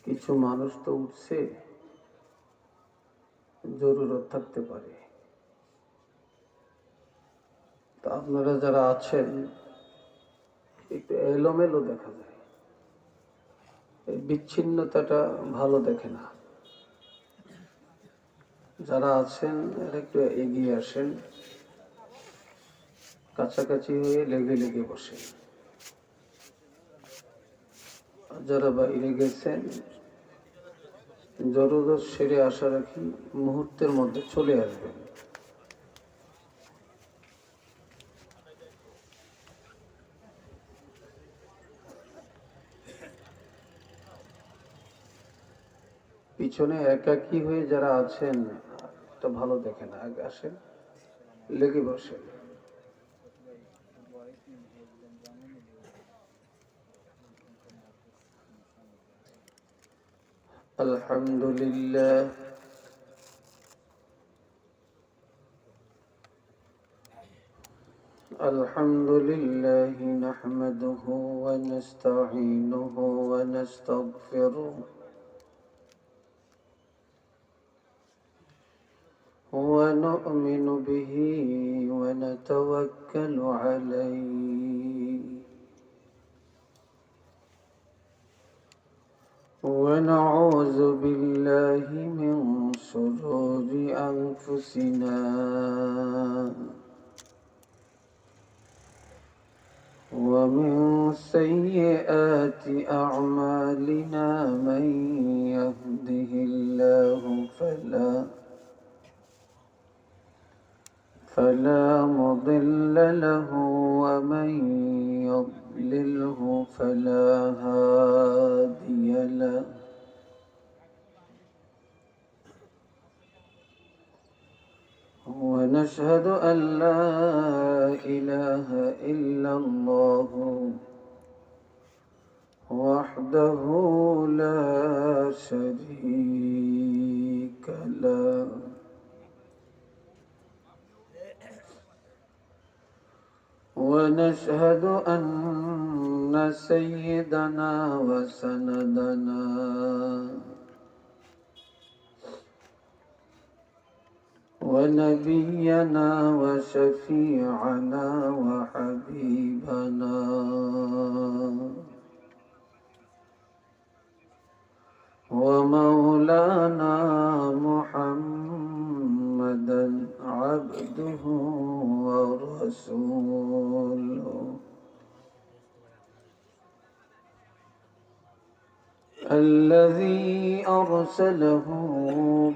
কিছু মানুষ তো উঠছে, জরুরত থাকতে পারে। তা আপনারা যারা আছেন একটু এলোমেলো দেখা যায়, এই বিচ্ছিন্নতাটা ভালো দেখে না। যারা আছেন এরা একটু এগিয়ে আসেন, কাছাকাছি হয়ে লেগে লেগে বসেন। আর যারা বাইরে গেছেন জরুরত সেরে আশা রাখি মুহূর্তের মধ্যে চলে আসবেন। পিছনে একাকী হয়ে যারা আছেন এটা ভালো দেখে না, আগে আসেন, লেগে বসেন। আলহামদুলিল্লাহ الحمد لله نحمده ونستعينه ونستغفره ونؤمن به ونتوكل عليه ونعوذ بالله من شرور أنفسنا ومن سيئات أعمالنا من يهده الله فلا مضل له ومن يضلله فلا هادي له ونشهد أن لا إله إلا الله وحده لا شريك له ونشهد أن سيدنا وسندنا ونبينا وشفيعنا وحبيبنا ومولانا محمدا عبده ورسوله الذي أرسله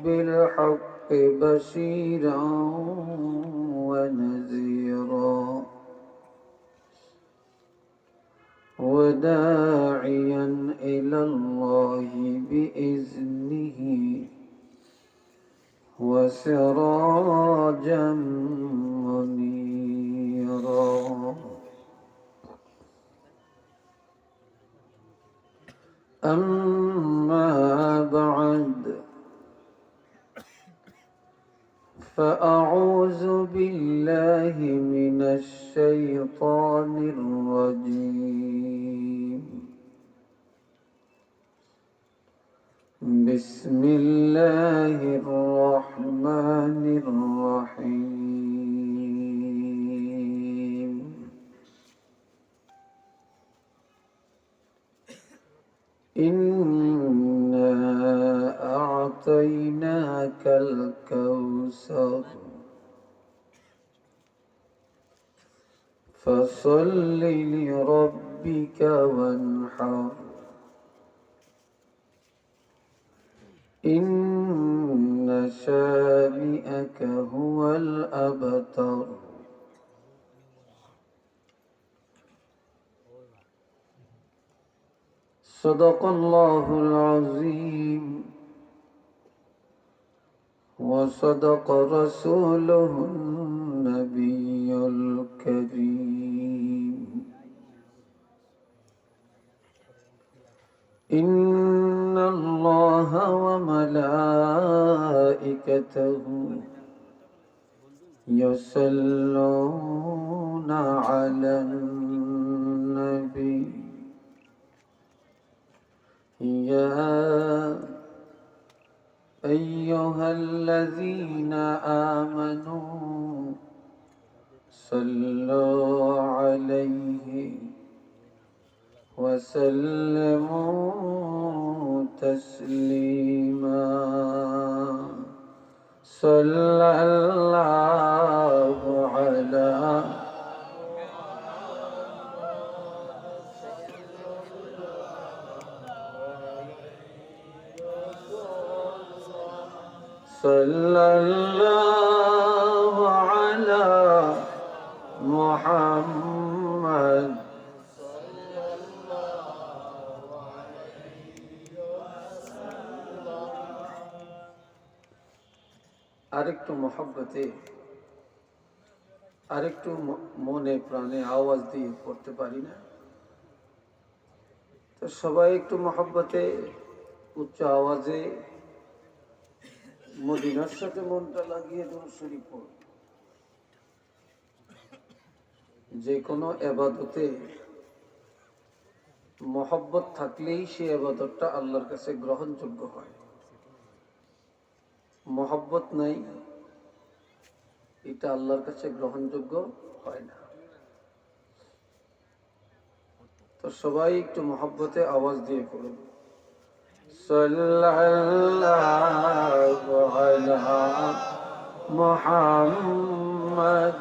بالحق بشيرا ونذيرا وداعيا إلى الله بإذنه وسراجا منيرا أما بعد فأعوذ بالله من الشيطان الرجيم بسم الله الرحمن الرحيم إنا أعطيناك الكوثر فصل لربك وانحر إن شانئك هو الأبتر صدق الله العظيم وصدق رسوله النبي الكريم إن الله وملائكته يصلون على النبي يا أيها الذين آمنوا صلوا عليه وسلموا تسليما صلى الله على صلى الله على محمد আরেকটু মহব্বতে আরেকটু মনে প্রাণে আওয়াজ দিয়ে পড়তে পারি না? তো সবাই একটু মহব্বতে উচ্চ আওয়াজে মদিনার সাথে মনটা লাগিয়ে দরুদ শরীফ পড়। যে কোনো এবাদতে মহব্বত থাকলেই সে এবাদতটা আল্লাহর কাছে গ্রহণযোগ্য হয়। মহব্বত নাই, এটা আল্লাহর কাছে গ্রহণযোগ্য হয় না। তো সবাই একটু মহব্বতে আওয়াজ দিয়ে পড়ুন, সাল্লাল্লাহু আলা মুহাম্মদ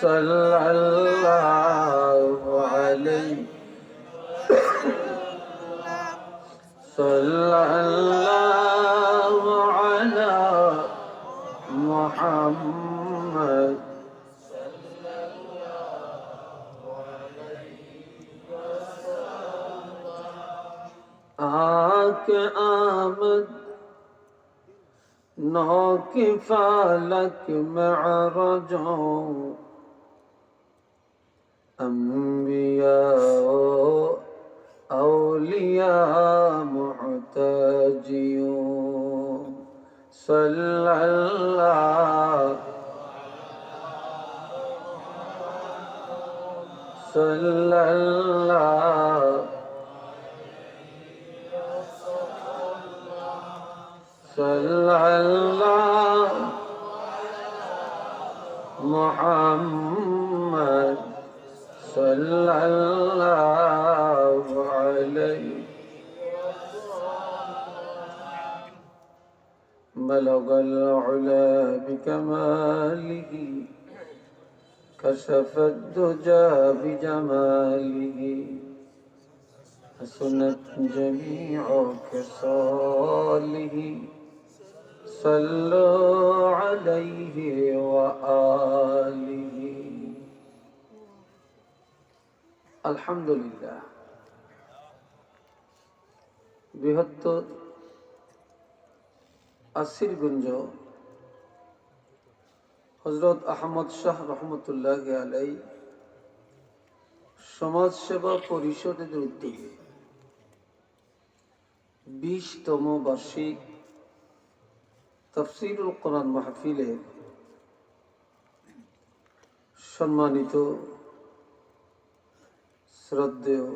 সাল্লাল্লাহু আলাইহি সাল্লাল্লাহু আলা মুহাম্মদ आके आमद नौ की फालक मअरजों अंबिया औलिया मुहताजियों सल्लल्लाहु मुहम्मद सल्लल्लाहु अलैहि बलगल उला बिकमालिही कशफत दुजा बिजमालिही हसनत जमीउ खिसालिही सल्लु अलैहि व आलिहि। আলহামদুলিল্লাহ। বৃহত্তর আসিরগঞ্জ হযরত আহমদ শাহ রহমতুল্লাহ আলাইহি সমাজ সেবা পরিষদের উদ্যোগে 20তম বার্ষিক তাফসীরুল কোরআন মাহফিলের সম্মানিত শ্রদ্ধেয়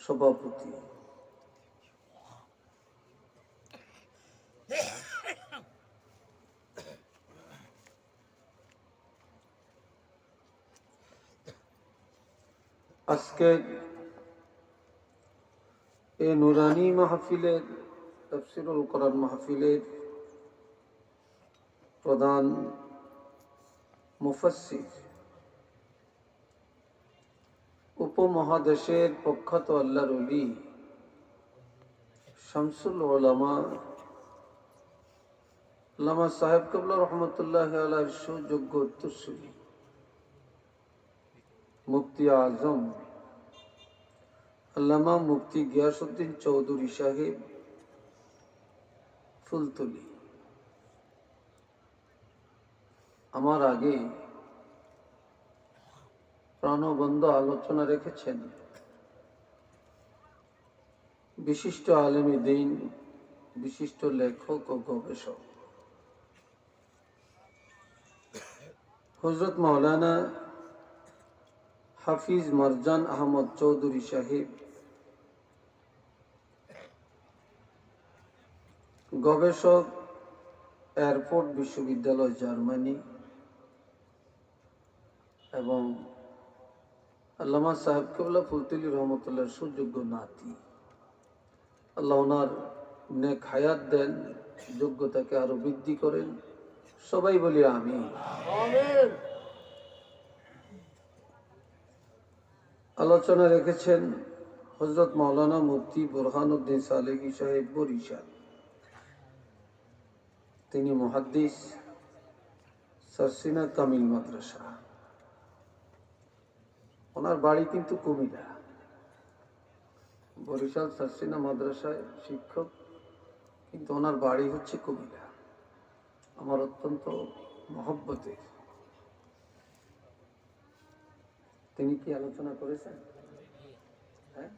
সভাপতি আজকে এই নুরানি মাহফিলের তাফসীরুল কোরআন মাহফিলের প্রধান মুফাসসির উপমহাদেশের প্রখ্যাত আল্লাহর ওলি শামসুল উলামা আল্লামা সাহেব কিবলা রহমতুল্লাহ আলাইহির সুযোগ্য উত্তরসূরি মুফতি আজম আল্লামা মুফতি গিয়াসউদ্দিন চৌধুরী সাহেব ফুলতলি আমার আগে প্রাণবন্ধ আলোচনা রেখেছেন বিশিষ্ট আলেমে দ্বীন, বিশিষ্ট লেখক ও গবেষক হযরত মাওলানা হাফিজ মারজান আহমদ চৌধুরী সাহেব গবেষক, এয়ারপোর্ট বিশ্ববিদ্যালয়, জার্মানি, এবং আল্লামা সাহেব কেবলা ফুলতুলি রহমতুল্লাহ সুযোগ্য নাতি। আল্লাহ ওনার নেক হায়াত দেন, যোগ্যতাকে আরো বৃদ্ধি করেন। সবাই বলি আমিন। আলোচনা রেখেছেন হযরত মাওলানা মুফতি বুরহানুদ্দিন সালেহী সাহেব, বরিশাল। তিনি মুহাদ্দিস, সারসিনা কামিল মাদ্রাসা। ওনার বাড়ি কিন্তু কুমিল্লা। বরিশাল সারসিনা মাদ্রাসায় শিক্ষক, কিন্তু ওনার বাড়ি হচ্ছে কুমিল্লা। আমার অত্যন্ত মহব্বতের। তিনি কি আলোচনা করেছেন? হ্যাঁ,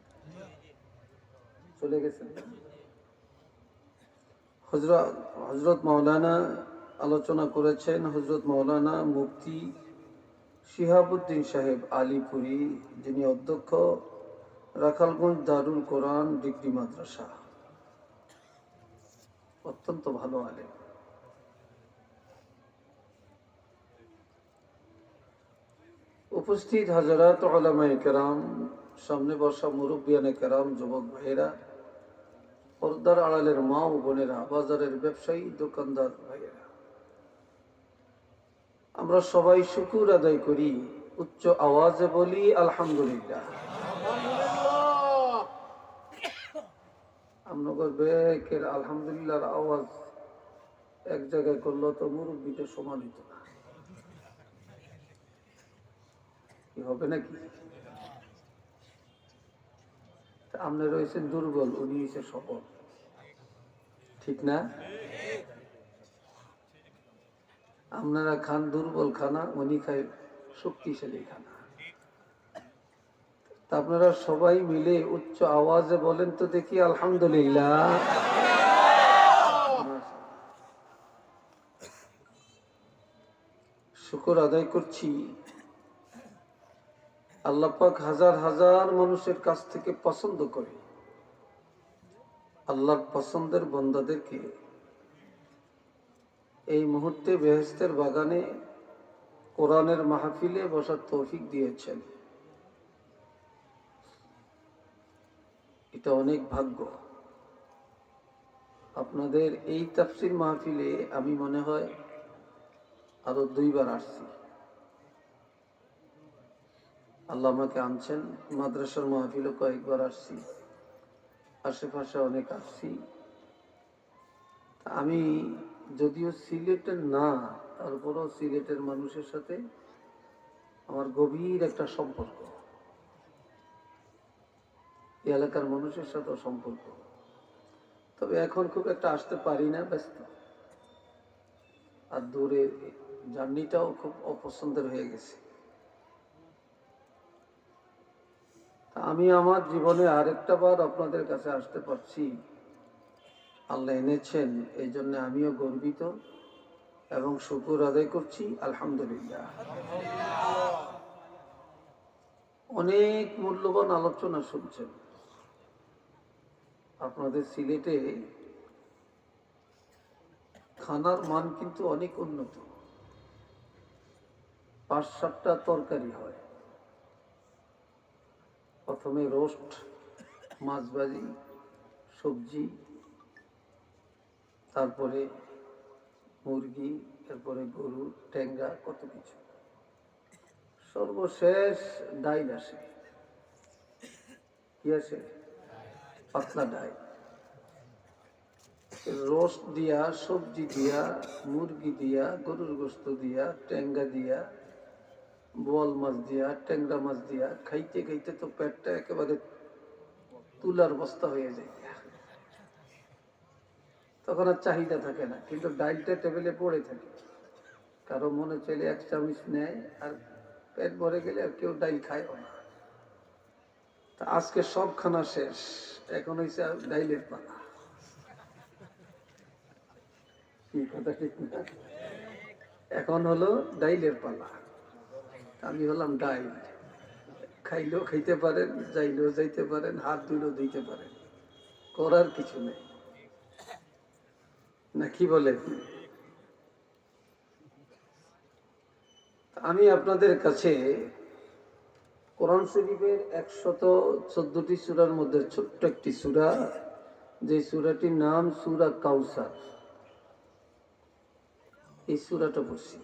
চলে গেছেন। হযরত মাওলানা আলোচনা করেছেন হযরত মাওলানা মুফতি শিহাবুদ্দিন সাহেব আলীপুরি, যিনি অধ্যক্ষ রাখালগঞ্জ দারুল কোরআন ডিগ্রি মাদ্রাসা। অত্যন্ত ভালো আলেম। উপস্থিত হাজারাত উলামায়ে কেরাম, সামনে বসা মুরব্বিয়ানে কেরাম, যুবক ভাইয়েরা, পর্দার আড়ালের মা ও বোনেরা, বাজারের ব্যবসায়ী, দোকানদার ভাইয়েরা, আমরা সবাই শুকর আদায় করি, উচ্চ আওয়াজে বলি আলহামদুলিল্লাহ। আপনাদের বেকের আলহামদুলিল্লাহর আওয়াজ এক জায়গায় করলো তো মুরব্বিতে সমানিত না, কি হবে নাকি? আপনি রয়েছেন দুর্বল, উনি হয়েছে সবল, ঠিক না? আপনারা খান দুর্বল খানা, উনি খায় শক্তিশালী খানা। তা আপনারা সবাই মিলে উচ্চ আওয়াজে বলেন তো দেখি আলহামদুলিল্লাহ। শুকর আদায় করছি, আল্লাহ পাক হাজার হাজার মানুষের কাছ থেকে পছন্দ করে আল্লাহর পছন্দের বান্দাদেরকে এই মুহূর্তে বেহেশতের বাগানে কোরআনের মাহফিলে বসার তৌফিক দিয়েছেন। এটা অনেক ভাগ্য। আপনাদের এই তাফসীর মাহফিলে আমি মনে হয় আরো 2 বার আসছি। আল্লাহ আমাকে আনছেন, মাদ্রাসার মাহফিলে কয়েকবার আসছি, আশেপাশে অনেক আসছি। আমি যদিও সিলেটের না, তারপরও সিলেটের মানুষের সাথে আমার গভীর একটা সম্পর্ক, এই এলাকার মানুষের সাথে সম্পর্ক। তবে এখন খুব একটা আসতে পারি না, ব্যস্ত, আর দূরে জার্নিটাও খুব অপছন্দের হয়ে গেছে। আমি আমার জীবনে আরেকটা বার আপনাদের কাছে আসতে পারছি, আল্লাহ এনেছেন, এই জন্য আমিও গর্বিত এবং শুকর আদায় করছি আলহামদুলিল্লাহ। অনেক মূল্যবান আলোচনা শুনছেন। আপনাদের সিলেটে খানার মান কিন্তু অনেক উন্নত। 5-7টা তরকারি হয়, প্রথমে রোস্ট, মাছ ভাজি, সবজি, তারপরে মুরগি, তারপরে গরু, ট্যাংরা, কত কিছু, সর্বশেষ ডাইল আসে। কি আসে? পাতলা ডাইল। রোস্ট দিয়া, সবজি দিয়া, মুরগি দিয়া, গরুর গোস্ত দিয়া, ট্যাংরা দিয়া, বোয়াল মাছ দিয়া, ট্যাংরা মাছ দিয়া খাইতে খাইতে তো পেটটা একেবারে তুলার বস্তা হয়ে যায়। তখন আর চাহিদা থাকে না, কিন্তু ডাইলটা টেবিলে পড়ে থাকে। কারো মনে চলে 1 চামচ নেয়, আর পেট ভরে গেলে আর কেউ ডাইল খায় না। তা আজকে সব খানা শেষ, এখন হয়েছে ডাইলের পালা। কি কথা ঠিক না? এখন হলো ডাইলের পালা। আমি হলাম ডাইল। খাইলেও খাইতে পারেন, যাইলেও যাইতে পারেন, হাত ধুলেও দিতে পারেন, করার কিছু নেই। না কি বলে? আমি আপনাদের কাছে কোরআন শরীফের 114টি সূরার মধ্যে ছোট্ট একটি সূরা, যে সূরাটির নাম সূরা কাউসার, এই সূরাটা পড়ছি।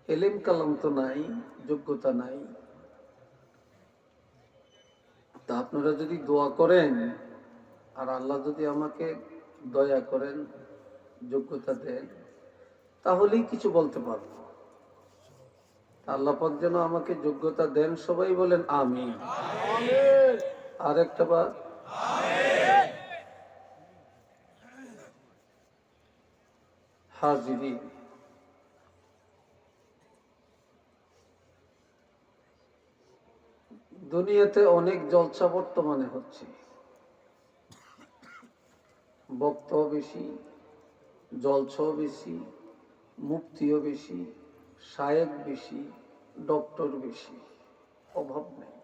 এলেম কালাম তো নাই, যোগ্যতা নাই, তা আপনারা যদি দোয়া করেন আর আল্লাহ যদি আমাকে দয়া করেন, যোগ্যতা দেন, তাহলেই কিছু বলতে পারবো। আল্লাহ পাক যেন আমাকে যোগ্যতা দেন, সবাই বলেন আমিন। আর একটা বার হাজিরিন, দুনিয়াতে অনেক জলসা বর্তমানে হচ্ছে, বক্তাও বেশি, জলসাও বেশি, মুফতিও বেশি, শায়েক বেশি, ডক্টর বেশি, অভাব নেই,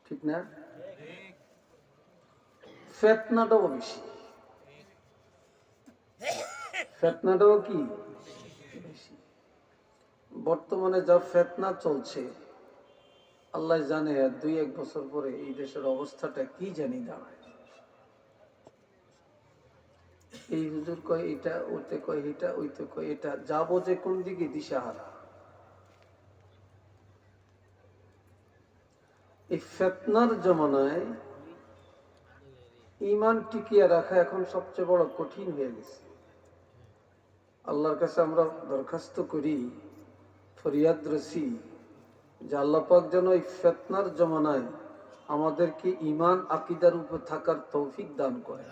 ঠিক না? ফেতনাটাও বেশি, ফেতনাটাও কি বেশি। বর্তমানে যা ফেতনা চলছে, আল্লাহ জানে আর 2-1 বছর পরে এই দেশের অবস্থাটা কি জানি দাঁড়ায়। এই হুজুর কয় এটা, ওতে কয় এটা, ওইতে কয় এটা, যাবো যে কোন দিকে দিশাহারা। এই ফেতনার জমানায় ঈমান টিকিয়ে রাখা এখন সবচেয়ে বড় কঠিন হয়ে গেছে। আল্লাহর কাছে আমরা দরখাস্ত করি, ফরিয়াদ রসি, যে আল্লাহ পাক যেন এই ফিতনার জমানায় আমাদেরকে ঈমান আকীদার উপর থাকার তৌফিক দান করে।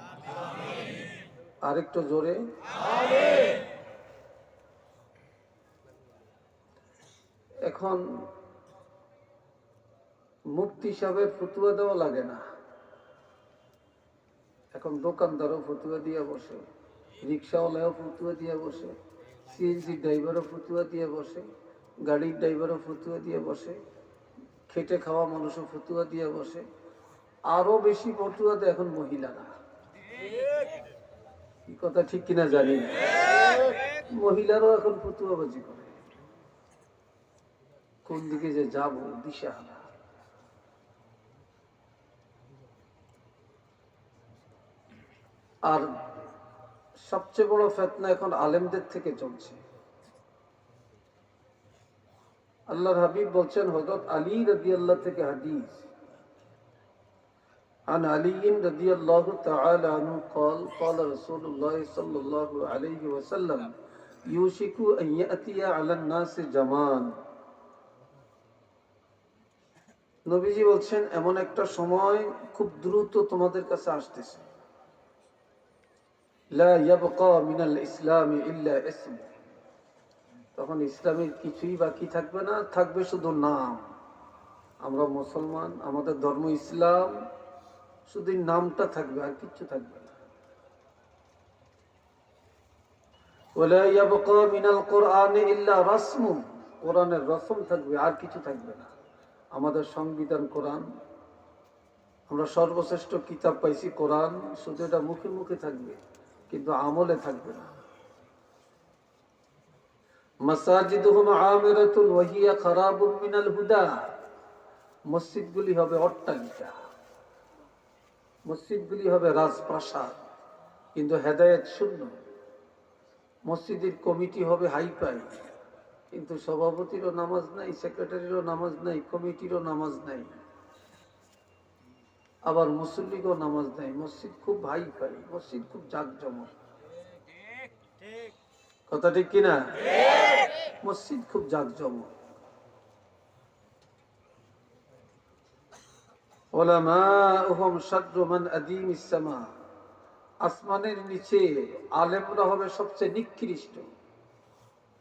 আরেকটু জোরে আমিন। এখন মুফতি সাহেবের ফতোয়া দেওয়া লাগে না, এখন দোকানদারও ফতোয়া দিয়ে বসে, রিক্সাওয়ালাও ফতোয়া দিয়ে বসে, সিএনজি ড্রাইভারও ফতোয়া দিয়ে বসে, গাড়ির ড্রাইভারও ফতোয়া দিয়ে বসে, খেটে খাওয়া মানুষও ফতুয়া দিয়ে বসে। আরো বেশি ফতুয়া দেয় এখন মহিলারা। কি কথা ঠিক কিনা জানি না, মহিলারাও এখন ফতুয়াবাজি করে। কোন দিকে যে যাবো দিশাহারা। আর সবচেয়ে বড় ফিতনা এখন আলেমদের থেকে চলছে। আল্লাহর হাবিব বলছেন, হযরত আলী রাদিয়াল্লাহু থেকে হাদিস, عن علي رضي الله تعالى عنه قال قال رسول الله صلى الله عليه وسلم يوشك أن يأتي على الناس زمان। নবীজি বলছেন, এমন একটা সময় খুব দ্রুত তোমাদের কাছে আসতেছে, লা ইয়াবকা মিনাল ইসলামি ইল্লা ইসম, তখন ইসলামের কিছুই বাকি থাকবে না, থাকবে শুধু নাম। আমরা মুসলমান, আমাদের ধর্ম ইসলাম, শুধু নামটা থাকবে, আর কিছু থাকবে না। ওয়ালা ইয়াবকা মিনাল কুরআনি ইল্লা রাসমু, কোরআনের রসম থাকবে, আর কিছু থাকবে না। আমাদের সংবিধান কোরআন, আমরা সর্বশ্রেষ্ঠ কিতাব পাইছি কোরআন, শুধু এটা মুখে মুখে থাকবে, কিন্তু আমলে থাকবে না। মাসাজিদুহুম আমিরাতুন ওয়া হিয়া খারাবুম মিনাল হুদা, মসজিদগুলি হবে অট্টালিকা, মসজিদগুলি হবে রাজপ্রাসাদ, কিন্তু হেদায়েত শূন্য। মসজিদের কমিটি হবে হাইফাই, কিন্তু সভাপতিরও নামাজ নাই, সেক্রেটারিরও নামাজ নাই, কমিটিরও নামাজ নাই, আবার মুসল্লিরও নামাজ নাই। মসজিদ খুব হাইফাই, মসজিদ খুব জাঁকজমক। কথা ঠিক কিনা? মসজিদ খুব জাঁকজমক। উলামাউহুম শাররু মান আদিমিস সামা, আসমানের নিচে আলেমরা হবে সবচেয়ে নিকৃষ্ট।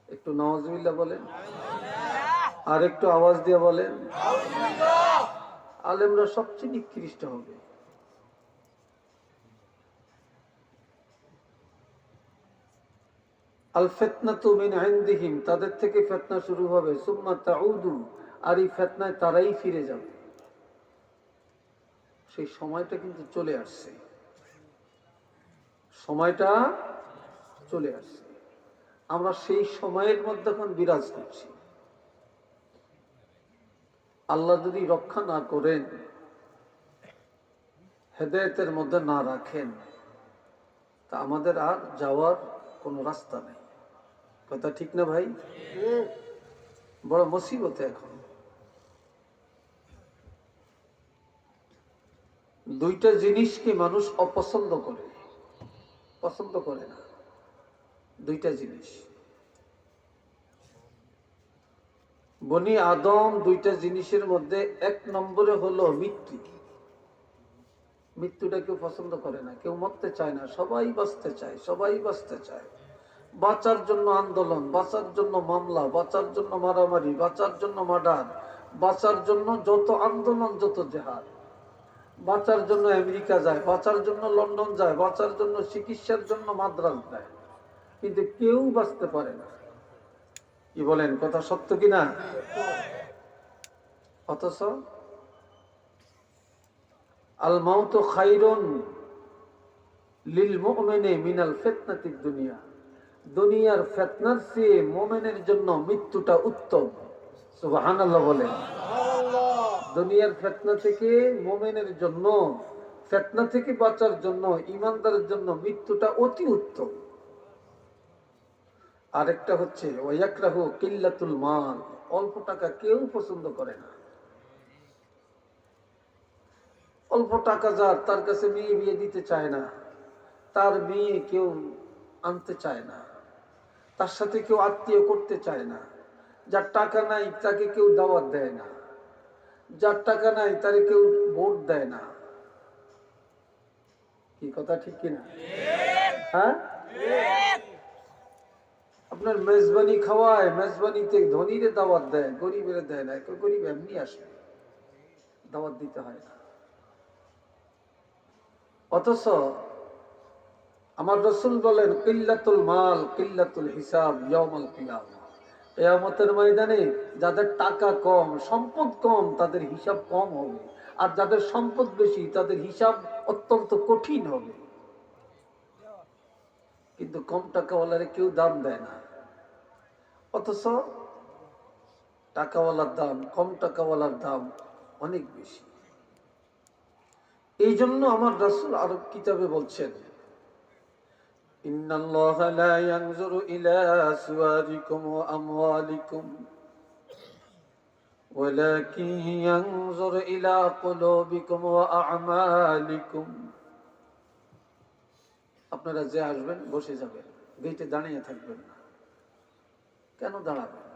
একটু নাউজুবিল্লাহ বলেন, আর একটু আওয়াজ দিয়ে বলেন নাউজুবিল্লাহ। আলেমরা সবচেয়ে নিকৃষ্ট হবে। আল ফিতনাতু মিন ইনদিহিম, তাদের থেকে ফিতনা শুরু হবে, সুম্মা তাউদু, আর এই ফিতনায় তারাই ফিরে যাবে। সেই সময়টা কিন্তু চলে আসছে, সময়টা চলে আসছে, আমরা সেই সময়ের মধ্যে এখন বিরাজ করছি। আল্লাহ যদি রক্ষা না করেন, হেদায়েতের মধ্যে না রাখেন, তা আমাদের আর যাওয়ার কোনো রাস্তা নেই। কথা ঠিক না ভাই? বড় মুসিবতে এখন। দুইটা জিনিসকে মানুষ অপছন্দ করে, পছন্দ করে না। দুইটা জিনিস, বনি আদম দুইটা জিনিসের মধ্যে এক নম্বরে হলো মৃত্যু। মৃত্যুটা কেউ পছন্দ করে না, কেউ মরতে চায় না, সবাই বাঁচতে চায়, সবাই বাঁচতে চায়। বাঁচার জন্য আন্দোলন, বাঁচার জন্য মামলা, বাঁচার জন্য মারামারি, বাঁচার জন্য মার্ডার, বাঁচার জন্য যত আন্দোলন, যত জেহাদ। বাঁচার জন্য আমেরিকা যায়, বাঁচার জন্য লন্ডন যায়, বাঁচার জন্য চিকিৎসার জন্য মাদ্রাজ যায়, কিন্তু কেউ বাঁচতে পারে না। কি বলেন, কথা সত্য কিনা? অথচ আল মাউতু খায়রুন লিল মুমিনি মিনাল ফিতনাতিদ দুনিয়া। দুনিয়ার ফিতনার চেয়ে মুমিনের জন্য মৃত্যুটা উত্তম। সুবহানাল্লাহ বলেন। দুনিয়ার ফিতনা থেকে মুমিনের জন্য, ফিতনা থেকে বাঁচার জন্য ঈমানদারের জন্য মৃত্যুটা অতি উত্তম। আরেকটা হচ্ছে ওয়ায়াকরাহু কিল্লাতুল মাল। অল্প টাকা কেউ পছন্দ করে না। অল্প টাকা যার, তার কাছে মেয়ে বিয়ে দিতে চায় না, তার মেয়ে কেউ আনতে চায় না, তার সাথে কেউ আত্মীয় করতে চায় না। যার টাকা নাই তাকে কেউ দাওয়াত দেয় না, যার টাকা নাই তারে কেউ ভোট দেয় না। কি কথা ঠিক কিনা? হ্যাঁ, আপনার মেজবানি খাওয়ায়, মেজবানিতে ধনীরে দাওয়াত দেয়, গরিবের দেয় না। কেউ গরিব এমনি আসে, দাওয়াত দিতে হয় না। অথচ আমার রাসূল বলেন কিল্লাতুল মাল কিল্লাতুল হিসাব ইয়াউমাল কিয়ামা। কিয়ামতের ময়দানে যাদের টাকা কম, সম্পদ কম, তাদের হিসাব কম হবে, আর যাদের সম্পদ বেশি তাদের হিসাব অত্যন্ত কঠিন হবে। কিন্তু কম টাকাওয়ালারে কেউ দাম দেয় না, অথচ টাকাওয়ালার দাম, কম টাকাওয়ালার দাম অনেক বেশি। এই জন্য আমার রাসূল আরব কিতাবে বলছেন, ইন্নাল্লাহা লা ইয়ানজুরু ইলা সুওয়ারিকুম ওয়া আমওয়ালিকুম ওয়ালাকিন ইয়ানজুরু ইলা কুলুবিকুম ওয়া আ'মালিকুম। আপনারা যে আসবেন বসে যাবেন, গেটে দাঁড়িয়ে থাকবেন না। কেন দাঁড়াবেন?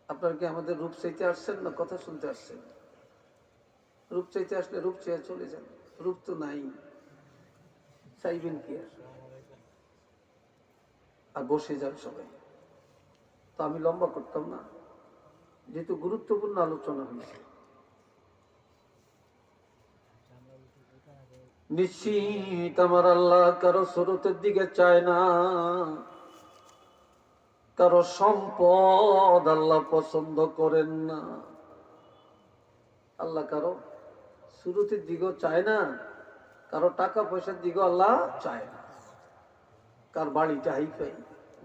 আপনারা কি আমাদের রূপ চাইতে আসছেন না কথা শুনতে আসছেন? রূপ চাইতে আসলে রূপ চেয়ে চলে যান, রূপ তো নাই, চাইবেন কি আর বসে যান সবাই। তো আমি লম্বা করতাম না, যেহেতু গুরুত্বপূর্ণ আলোচনা হয়েছে। নিশ্চিত আমার আল্লাহ কারো সুরতের দিকে চায় না, কারো সম্পদ আল্লাহ পছন্দ করেন না। আল্লাহ কারো সুরতের দিকেও চায় না, কারো টাকা পয়সার দিকেও আল্লাহ চায় না। কার বাড়িটা হাইফাই,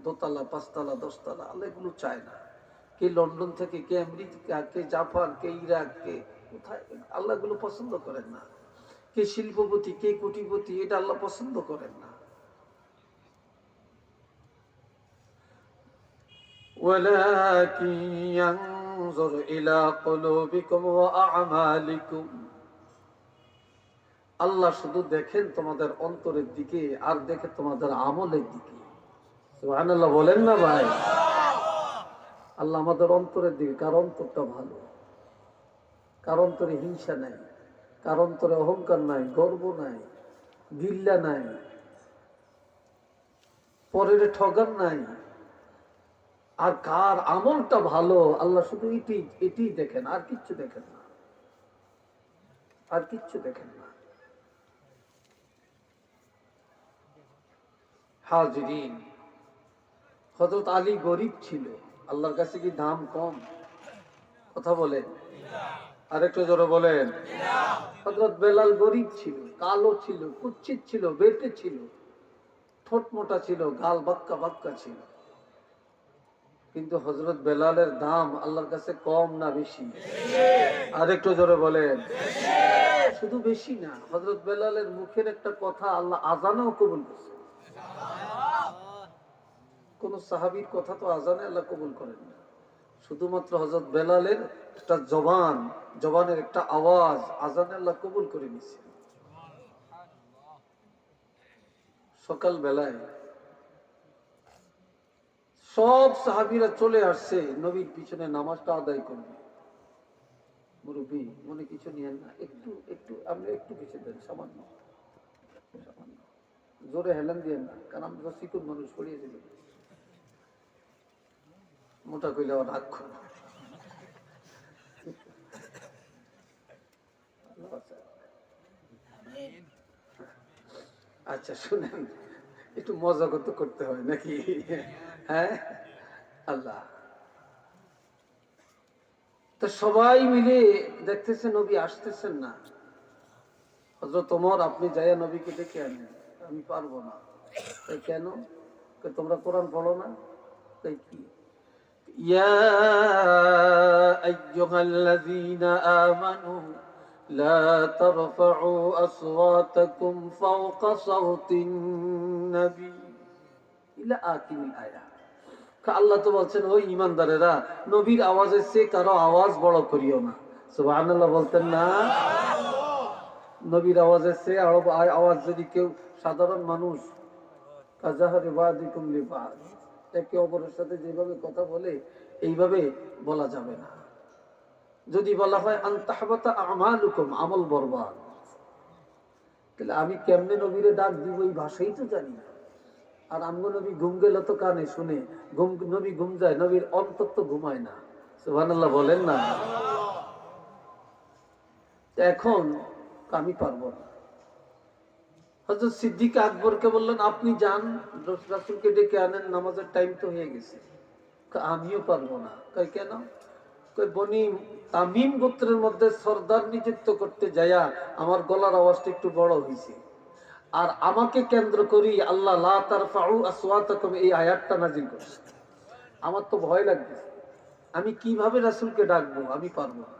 দোতলা, পাঁচতলা, দশতলা, আল্লাহ এগুলো চায় না। কে লন্ডন থেকে, কে আমেরিকা, কে জাপান, কে ইরাক, কে কোথায়, আল্লাহ এগুলো পছন্দ করেন না। কে শিল্পপতি, কে কোটিপতি, এটা আল্লাহ পছন্দ করেন না। ওয়ালাকিন ইয়ানজুরু ইলা কুলুবিকুম ওয়া আ'মালিকুম। আল্লাহ শুধু দেখেন তোমাদের অন্তরের দিকে, আর দেখে তোমাদের আমলের দিকে। সুবহানাল্লাহ বলেন না ভাই? আল্লাহ আমাদের অন্তরের দিকে, কার অন্তরটা ভালো, কার অন্তরে হিংসা নাই, কার অন্তরে অহংকার নাই, গর্ব নাই, গিল্লা নাই, পরের ঠগান নাই, আর কার আমলটা ভালো, আল্লাহ শুধু এটি দেখেন, আর কিচ্ছু দেখেন না, আর কিচ্ছু দেখেন না। হাজিরিন, হযরত আলী গরিব ছিল, আল্লাহর কাছে কি দাম কম? কথা বলেন, আরেকটু জোরে বলেন। হযরত বেলাল গরিব ছিল, কালো ছিল, কুচ্ছিত ছিল, বেঁটে ছিল, ঠোঁট মোটা ছিল, গাল বাক্কা বাক্কা ছিল। কিন্তু হযরত বেলালের দাম আল্লাহর কাছে কম না বেশি? আর একটু জোরে বলেন। শুধু বেশি না, হযরত বেলালের মুখের একটা কথা আল্লাহ আজানেও কবুল করছে। কোন সাহাবীর কথা তো আজানে আল্লাহ কবুল করেন না, শুধুমাত্র হযরত বেলালের একটা জবানের একটা আওয়াজ আজানে আল্লাহ কবুল করে নিছে। সকাল বেলায় সব সাহাবীরা চলে আসছে নবীর পিছনে নামাজটা আদায় করবে। মুরব্বী মনে কিছু নিয়েন না, একটু একটু আমরা একটু পিছিয়ে দেন, সামান্য সামান্য, জোরে হেলেন দিয়েন না, কারণ আমরা চিকুন মানুষ পড়িয়ে দিল, মোটা কইলে আবার রাগ করবে। আচ্ছা শুনেন, একটু মজা করতে হয় নাকি? হ্যাঁ, আল্লাহ। তো সবাই মিলে দেখতেছে নবী আসতেছেন না। হযরত ওমর, আপনি যাইয়া নবীকে ডেকে আনেন। আমি পারবো না। তাই কেন? তোমরা কোরআন পড়ো না? তাই কি? ইয়া আইয়ুহাল্লাযীনা আমানু লা তারফাউ আসওয়াতাকুম ফাওকা সাওতিন নবী ইলা আখিরিল আয়াত। আল্লাহ তো বলছেন, ওই ঈমানদারেরা, নবীর আওয়াজের চেয়ে কারো আওয়াজ বড় করিও না। সুবহানাল্লাহ বলতেন না? নবীর আওয়াজের চেয়ে আওয়াজ যদি কেউ সাধারণ মানুষ কাজাহারে বাদিকুম লিবাদ, একে অপরের সাথে যেভাবে কথা বলে এইভাবে বলা যাবে না। যদি বলা হয় আনতাহবাতা আমালুকুম, আমল বরবাদ, তাহলে আমি কেমনে নবীরে ডাক দিব এই ভাষাই তো জানি না। আর আমগো নবী ঘুম গেল তো কানে শুনে, নবী ঘুম যায়, নবীর অন্তর তো ঘুমায় না। সুবহানাল্লাহ বলেন না? এখন আমি পারবো না। হযরত সিদ্দিক আকবরকে বললেন, আপনি যান, রাসূলকে ডেকে আনেন, নামাজের টাইম তো হয়ে গেছে। আমিও পারবো না। কই কেন? কই বনি তামিম গোত্রের মধ্যে সরদার নিযুক্ত করতে যায়া আমার গলার আওয়াজটা একটু বড় হয়েছে। আর আমাকে কেন্দ্র করি আল্লাহ লা তারফাউ আসওয়াতাকুম এই আয়াতটা নাযিল করছে। আমার তো ভয় লাগতেছে, আমি কিভাবে রাসূলকে ডাকবো? আমি পারবো না।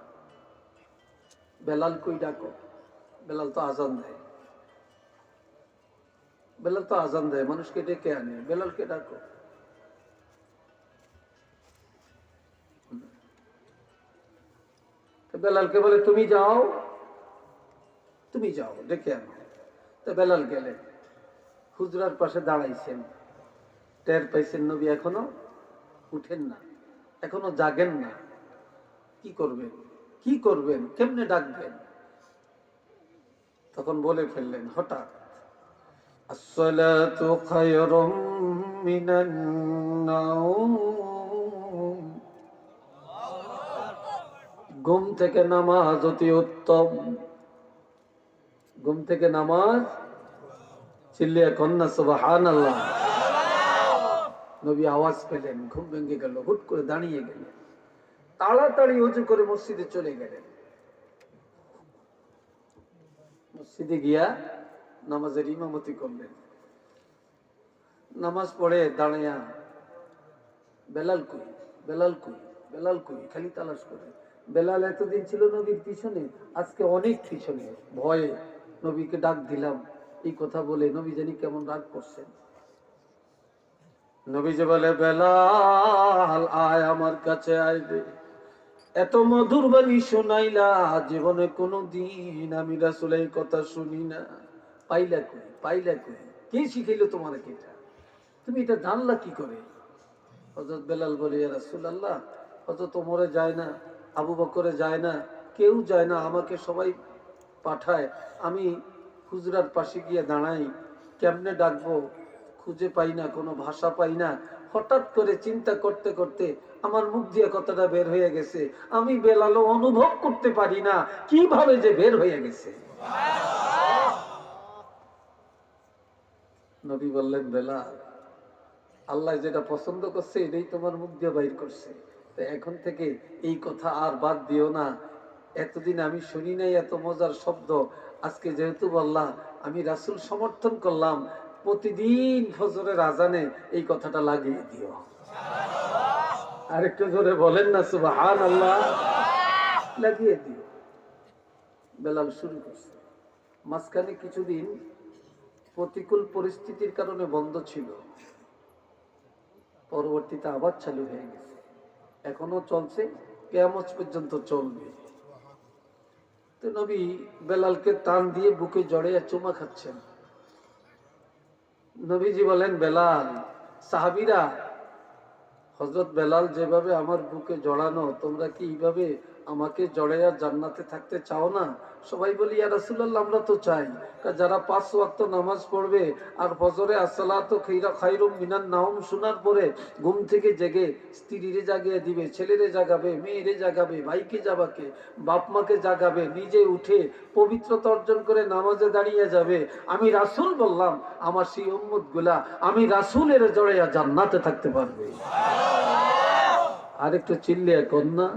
বেলাল কই ডাকো? বেলাল তো আজান দেয়, বেলাল তো আজান দেয়, মানুষকে ডেকে আনে, বেলালকে ডাকো। বেলালকে বলে, তুমি যাও, তুমি যাও, ডেকে আনো। তো বেলাল গেলেন, হুজরার পাশে দাঁড়াইছেন, টের পাইছেন নবী এখনো উঠেন না, এখনো জাগেন না। কি করবেন? কি করবেন? কেমনে ডাকবেন? তখন বলে ফেললেন হঠাৎ, আসসালাতু খায়রুম মিনান নাওম, ঘুম থেকে নামাজ অতি উত্তম। ঘুম থেকে নামাজ, চিল্লিয়া কন্যা সুবহানাল্লাহ। নবী আওয়াজ পেলেন, ঘুম ভেঙে গেল, হুট করে দাঁড়িয়ে গেলেন, তাড়াতাড়ি ওযু করে মসজিদে চলে গেলেন। মসজিদে গিয়া নামাজের ইমামতি করলেন। নামাজ পড়ে দাঁড়াইয়া বেলাল কই, বেলাল কই, বেলাল কই খালি তালাশ করে। বেলাল এতদিন ছিল নবীর পিছনে, আজকে অনেক পিছনে, ভয়ে নবীকে ডাক দিলাম এই কথা বলে নবী জানি কেমন রাগ করছেন। নবী যে বলে, বেলাল আয় আমার কাছে আইবে। এত মধুর বাণী শোনাইলা, জীবনে কোনদিন আমি রাসূলের কথা শুনি না। পাইলা কই, পাইলা কই, কে শিখাইলো তোমার এটা? তুমি এটা জানলা কি করে? হযরত বেলাল বলে, ইয়া রাসূলুল্লাহ, হযরত ওমরে যায় না, আবু বকরে যায় না, কেউ যায় না, আমাকে সবাই পাঠায়, আমি হুজরার পাশে গিয়ে দাঁড়াই, কেমনে ডাকবো খুঁজে পাই না, কোনো ভাষা পাই না। হঠাৎ করে চিন্তা করতে করতে আমার মুখ দিয়ে কথাটা বের হয়ে গেছে, আমি বেলালও অনুভব করতে পারি না কিভাবে যে বের হয়ে গেছে। নবী বললেন, বেলাল, আল্লাহ যেটা পছন্দ করছে এটাই তোমার মুখ দিয়ে বাইর করছে, তো এখন থেকে এই কথা আর বাদ দিও না। এতদিন আমি শুনি নাই এত মজার শব্দ, আজকে যেহেতু বললাম, আমি রাসূল সমর্থন করলাম, প্রতিদিন ফজরের আজানে এই কথাটা লাগিয়ে দিও। আরেকটু জোরে বলেন না সুবহানাল্লাহ। লাগিয়ে দিও। বেলাল শুরু করছে। মাঝখানে কিছুদিন প্রতিকূল পরিস্থিতির কারণে বন্ধ ছিল, পরবর্তীতে আবার চালু হয়ে গেছে, এখনো চলছে, কিয়ামত পর্যন্ত চলবে। তো নবী বেলালকে টান দিয়ে বুকে জড়িয়ে চুমা খাচ্ছেন। নবীজি বলেন, বেলাল, সাহাবীরা, হযরত বেলাল যেভাবে আমার বুকে জড়ানো, তোমরা কি এইভাবে আমাকে জড়াইয়া জান্নাতে থাকতে চাও না? সবাই বলি, ইয়া রাসূলুল্লাহ, আমরা তো চাই। যারা 5 ওয়াক্ত নামাজ পড়বে আর ফজরে আসসালাতু খায়রুম মিনান নাওম শোনার পরে ঘুম থেকে জেগে স্ত্রীরে জাগিয়ে দিবে, ছেলেরে জাগাবে, মেয়েরে জাগাবে, ভাইকে জাগাবে, বাপ মাকে জাগাবে, নিজে উঠে পবিত্রতা অর্জন করে নামাজে দাঁড়িয়ে যাবে, আমি রাসূল বললাম, আমার সেই উম্মত গুলা আমি রাসূলের জড়াইয়া জান্নাতে থাকতে পারবে। আর একটু চিল্লিয়া কন্যা।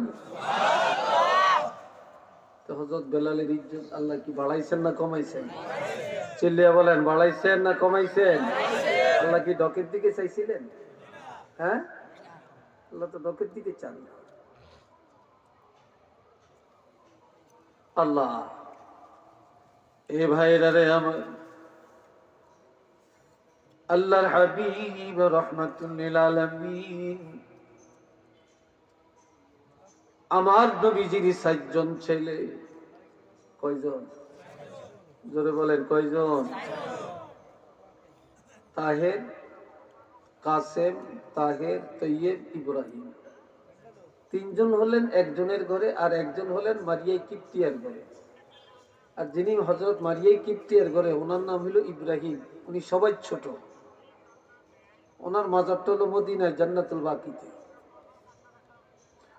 তো হযরত বেলালের ইজ্জত আল্লাহ কি বাড়াইছেন না কমাইছেন? চিল্লিয়া বলেন, বাড়াইছেন না কমাইছেন? আল্লাহ কি ডকের দিকে চাইছিলেন? হ্যাঁ, আল্লাহ তো ডকের দিকে চান না। আল্লাহ, এ ভাইরা রে আমার, আল্লাহর হাবিব রাহমাতুল লিল আলামিন, আমার নবীজির 4 জন ছেলে। কয়জন? জোরে বলেন, কয়জন? তাহের, কাসেম, তাহের, তৈয়ব, ইব্রাহিম। 3 জন হলেন একজনের ঘরে, আর একজন হলেন মারিয়া কিপ্তিয়ার ঘরে। আর যিনি হযরত মারিয়া কিপ্তিয়ার ঘরে, ওনার নাম হলো ইব্রাহিম। উনি সবাই ছোট। ওনার মাজারটা হলো মদিনায় জান্নাতুল বাকিতে।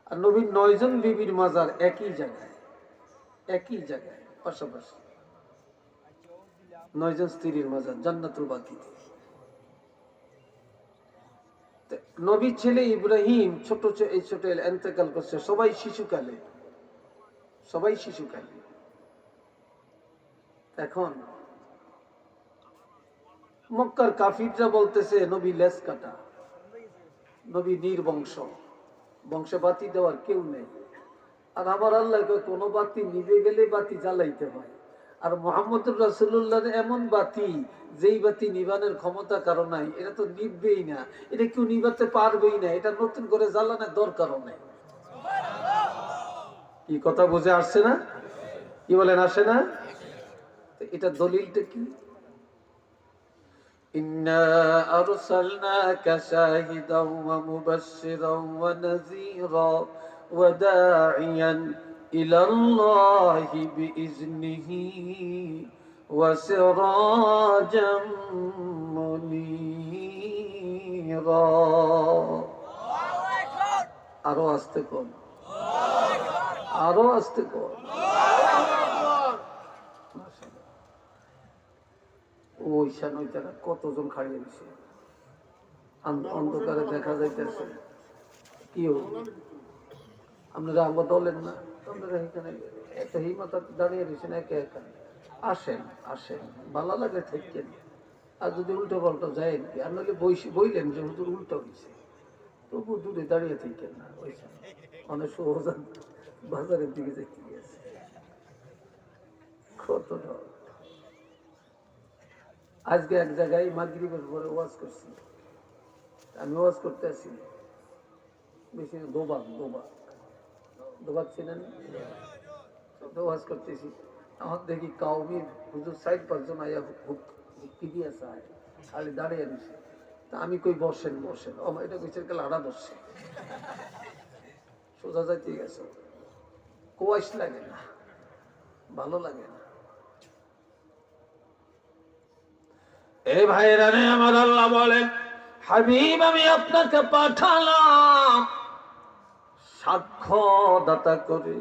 আর নবীর 9 জন বিবির মাজার একই জায়গায়, একই জায়গায় পাশাপাশি। 9 জন স্ত্রীর মাজার জান্নাতুল বাকিতে। নবীর ছেলে ইব্রাহিম ছোট ইন্তেকাল করছে, সবাই শিশুকালে, সবাই শিশুকালে। এখন মক্কার কাফিররা বলতেছে নবী লেজ কাটা, নবী নির্বংশ, বংশে বাতি দেওয়ার কেউ নেই। আর আমার আল্লাহকে কোনো বাতি নিভে গেলে বাতি জ্বালাইতে হয়। আর মুহাম্মদুর রাসূলুল্লাহর এমন বাতি, যেই বাতি নিবানের ক্ষমতা কারো নাই, এটা তো নিভবেই না, এটা কেউ নিভাতে পারবেই না, এটা নতুন করে জ্বালানোর দরকারও নেই। কি কথা বুঝে আসছে না? কি বলেন, আসে না? এটা দলিলটা কি? ইন্না আরসালনাকা শাহিদাও ওয়া মুবাশশিরাও ওয়া নাযীরা ওয়া দাঈয়ান ইলাল্লাহি বিইজনিহি ওয়া সিরাজাম মুনীরা। আরো আস্তে কর, আরো আস্তে কর। ওই সানইতারা কতজন খাড়িয়ে দিছে, অন্ধকারে দেখা যাইতেছে। কি আপনারা আমার দলেন না, আপনারা এখানে একটা হিমাতা দাঁড়িয়ে দিয়েছেন একে একা। আসেন, আসেন, ভালো লাগে থাকেন। আর যদি উল্টো পাল্টা যায় কি, আর নাহলে বইলেন যে হুজুর উল্টো হয়েছে, তবু দূরে দাঁড়িয়ে থাকেন না। ওই অনেক সহজ বাজারের দিকে যেতে গিয়েছে, কত ডর। আজকে এক জায়গায় মাগরিবের পরে ওয়াজ করছি, আমি ওয়াজ করতে আসি বেশি দোবাক ছিলেন, ওয়াজ করতেছি। আমার দেখি কাউমির হুজুর 4-5 জন আইয়া হুক্কি দিয়ে চায়, খালি দাঁড়িয়ে দিছে। তা আমি কই বসেন বসেন, এটা কইছেন কাল আড়া বসছে, সোজা যাইতে গেছে। কোয়াইশ লাগে না, ভালো লাগে না। এই ভাইরা রে আমার, আল্লাহ বলেন, হাবিব আমি আপনাকে পাঠালাম সাক্ষ্যদাতা করে।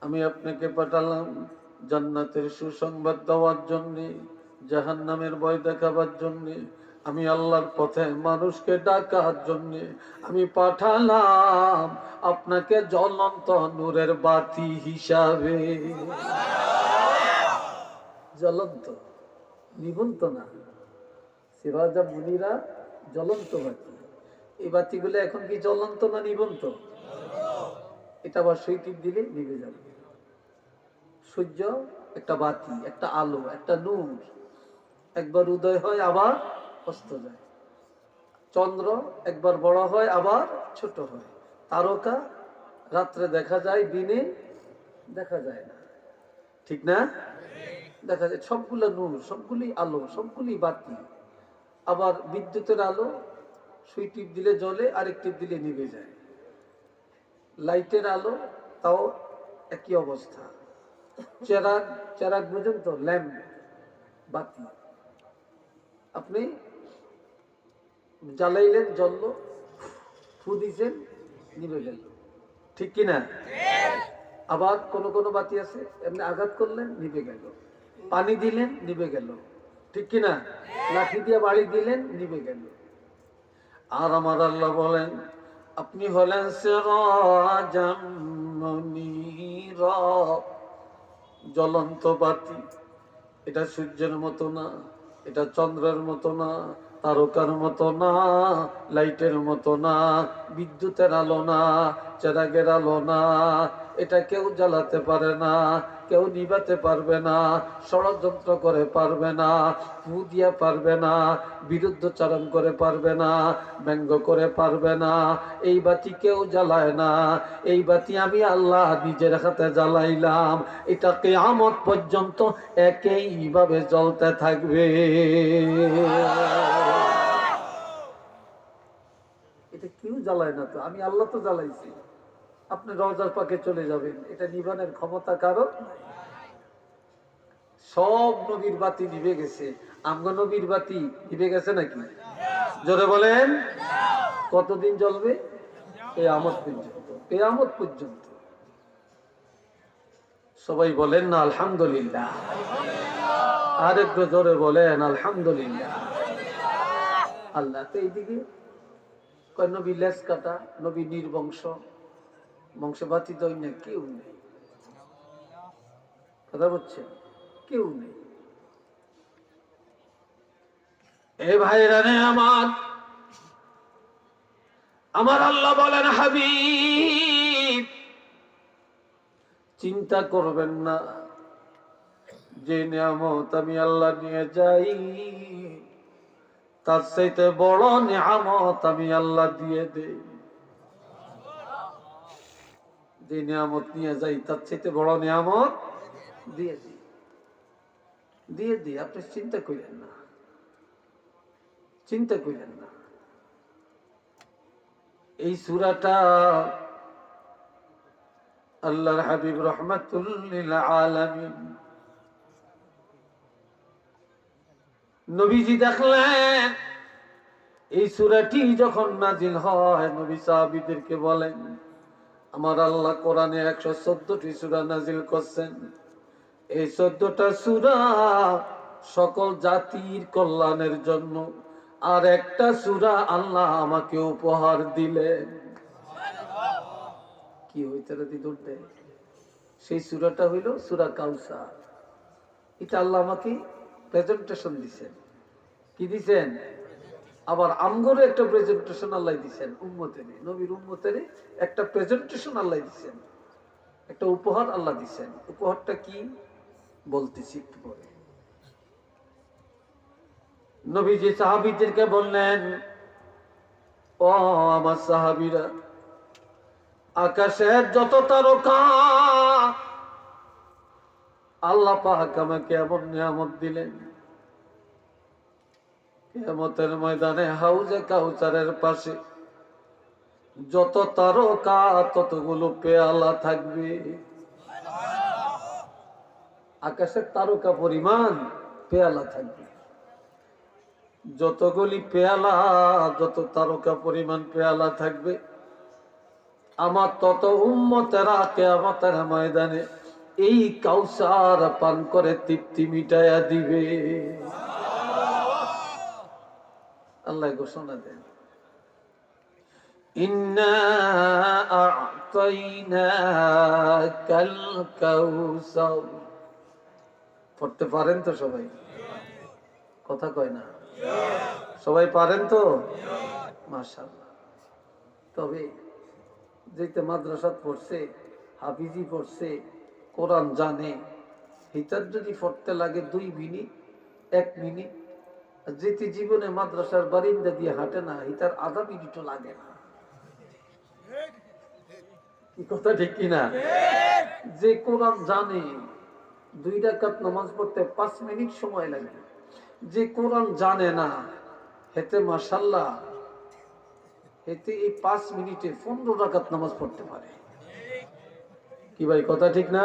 আমি আপনাকে পাঠালাম জান্নাতের সুসংবাদ দেওয়ার জন্য, জাহান্নামের ভয় দেখাবার জন্য, আমি আল্লাহর পথে মানুষকে ডাকার জন্য আমি পাঠালাম আপনাকে জ্বলন্ত নূরের বাতি হিসাবে। জ্বলন্ত, নিবন্ত না, সিরাজা মুনিরা, জ্বলন্ত বাতি। এই বাতিগুলো এখন কি জ্বলন্ত না নিবন্ত? এটা আবার সুইচ দিলে নিভে যাবে। সূর্য একটা বাতি, একটা আলো, একটা নূর, একবার উদয় হয় আবার অস্ত যায়। চন্দ্র একবার বড় হয় আবার ছোট হয়। তারকা রাত্রে দেখা যায়, দিনে দেখা যায় না, ঠিক না? দেখা যায় সবগুলো নূর, সবগুলি আলো, সবগুলি বাতি। আবার বিদ্যুতের আলো সুই টিপ দিলে জ্বলে, আরেক টিপ দিলে নিভে যায়। লাইটের আলো তাও একই অবস্থা। চেরাগ, চেরাগ বুঝেন তো, ল্যাম্প, বাতি। আপনি জ্বালাইলেন, জ্বললো, ফু দিয়েছেন, নিভে গেল, ঠিক কিনা? আবার কোন কোন বাতি আছে এমনি আঘাত করলেন নিভে গেল, পানি দিলেন নিভে গেল, ঠিক কিনা? লাঠি দিয়ে বাড়ি দিলেন নিভে গেল। আর আমার আল্লাহ বলেন, আপনি হলেন সিরাজাম মুনীরা, জ্বলন্ত বাতি। এটা সূর্যের মতো না, এটা চন্দ্রের মতো না, তারকার মতো না, লাইটের মতো না, বিদ্যুতের আলো না, চেরাগের আলো না। এটা কেউ জ্বালাতে পারে না, কেউ নিভাতে পারবে না, ষড়যন্ত্র করে পারবে না, ফু দিয়া পারবে না, বিরুদ্ধচারণ করে পারবে না, ব্যঙ্গ করে পারবে না। এই বাতি কেউ জ্বালায় না, এই বাতি আমি আল্লাহ নিজের হাতে জ্বালাইলাম। এটা কিয়ামত পর্যন্ত একইভাবে জ্বলতে থাকবে। এটা কেউ জ্বালায় না তো, আমি আল্লাহ তো জ্বালাইছি। আপনি রওজার পাকে চলে যাবেন, এটা নিবানের ক্ষমতা কারো নাই। সব নবীর বাতি নিভে গেছে, আমগো নবীর বাতি নিভে গেছে নাকি? জোরে বলেন। কতদিন জ্বলবে? কিয়ামত পর্যন্ত, কিয়ামত পর্যন্ত। সবাই বলেন না আলহামদুলিল্লাহ। আর একটু জোরে বলেন আলহামদুলিল্লাহ। আল্লাহ তো এইদিকে কয় নবী লেজ কাটা, নবী নির্বংশ, বংশবাতি তো না, কেউ নেই। কথা বলছেন? কেউ নেই। এ ভাইরা রে আমার, আমার আল্লাহ বলেন, হাবিব চিন্তা করবেন না, যে নিয়ামত আমি আল্লাহ নিয়ে যাই তার চাইতে বড় নিয়ামত আমি আল্লাহ দিয়ে দেই। যে নিয়ামত নিয়ে যাই তার চাইতে বড় নিয়ামত দিয়ে দিই, দিয়ে দিই। আপনি চিন্তা করেন না, চিন্তা করেন না। এই সূরাটা আল্লাহর হাবিব রাহমাতুল লিল আলামিন নবীজি দেখলেন। এই সূরাটি যখন নাজিল হয়, নবী সাহাবীদেরকে বলেন, আমার আল্লাহ কোরআনে 114টি সূরা নাজিল করছেন। এই 14টা সূরা সকল জাতির কল্যাণের জন্য, আর একটা সূরা আল্লাহ আমাকে উপহার দিলেন। কি হইতে রাতি দৌড়তে? সেই সূরাটা হইল সূরা কাউসার। এটা আল্লাহ আমাকে প্রেজেন্টেশন দিছেন। কি দিছেন? আবার আমগরে একটা প্রেজেন্টেশন আল্লাহ দিছেন, উম্মতের, নবীর উম্মতের একটা প্রেজেন্টেশন আল্লাহ দিছেন, একটা উপহার আল্লাহ দিছেন। উপহারটা কি বলতেছি একটু পরে। নবীজি সাহাবীদেরকে বললেন, ও আমার সাহাবীরা, আকাশের যত তারকা আল্লাহ পাক আমাকে এমন নিয়ামত দিলেন, কিয়ামতের ময়দানে হাউজে কাউসারের পাশে যত তারকা ততগুলো পেয়ালা থাকবে। আকাশের তারকা পরিমাণ পেয়ালা থাকবে। যতগুলি পেয়ালা, যত তারকা পরিমাণ পেয়ালা থাকবে, আমার তত উম্মতেরা কিয়ামতের ময়দানে এই কাউসার পান করে তৃপ্তি মিটাইয়া দিবে। আল্লাহ ঘোষণা দেন, ইন্না আ'তাইনাকাল কাউসার। পড়তে পারেন তো সবাই? কথা কয় না। সবাই পারেন তো? মাশাআল্লাহ। তবে যেতে মাদ্রাসাত পড়ছে, হাফিজি পড়ছে, কোরআন জানে, হিতার যদি পড়তে লাগে 2 মিনিট 1 মিনিট, যেতে জীবনে মাদ্রাসার বারিন্দা দিয়ে হাঁটে না, হিতার আধা মিনিটও লাগে না। কি কথা ঠিক কিনা? যে কোরআন জানে 2 রাকাত নামাজ পড়তে 5 মিনিট সময় লাগে। যে কোরআন জানে না, হেতে মাশাআল্লাহ, হেতে এই 5 মিনিটে 15 রাকাত নামাজ পড়তে পারে। কি ভাই কথা ঠিক না?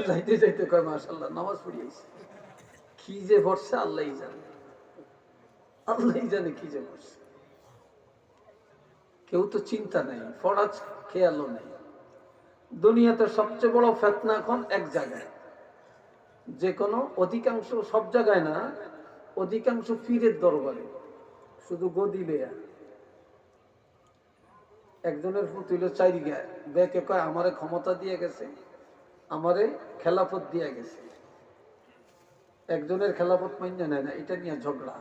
যাইতে যাইতে কয় মাশাআল্লাহ নামাজ পড়িয়েছে। কি যে পড়ছে আল্লাহই জানে, আল্লাহই জানে কি যে পড়ছে। কেউ তো চিন্তা নেই, ফরাজ খেয়ালও নেই। দুনিয়াতে সবচেয়ে বড় ফিতনা এখন এক জায়গায়, যে কোনো অধিকাংশ, সব জায়গায় না, অধিকাংশ পীরের দরবারে শুধু গদি লেয়া। একজনের ফুট হইল 4 গায়ে, বেকে কয় আমারে ক্ষমতা দিয়ে গেছে, আমারে খেলাফত দিয়ে গেছে। একজনের খেলাফত মান্য নেয় না, এটা নিয়ে ঝগড়া।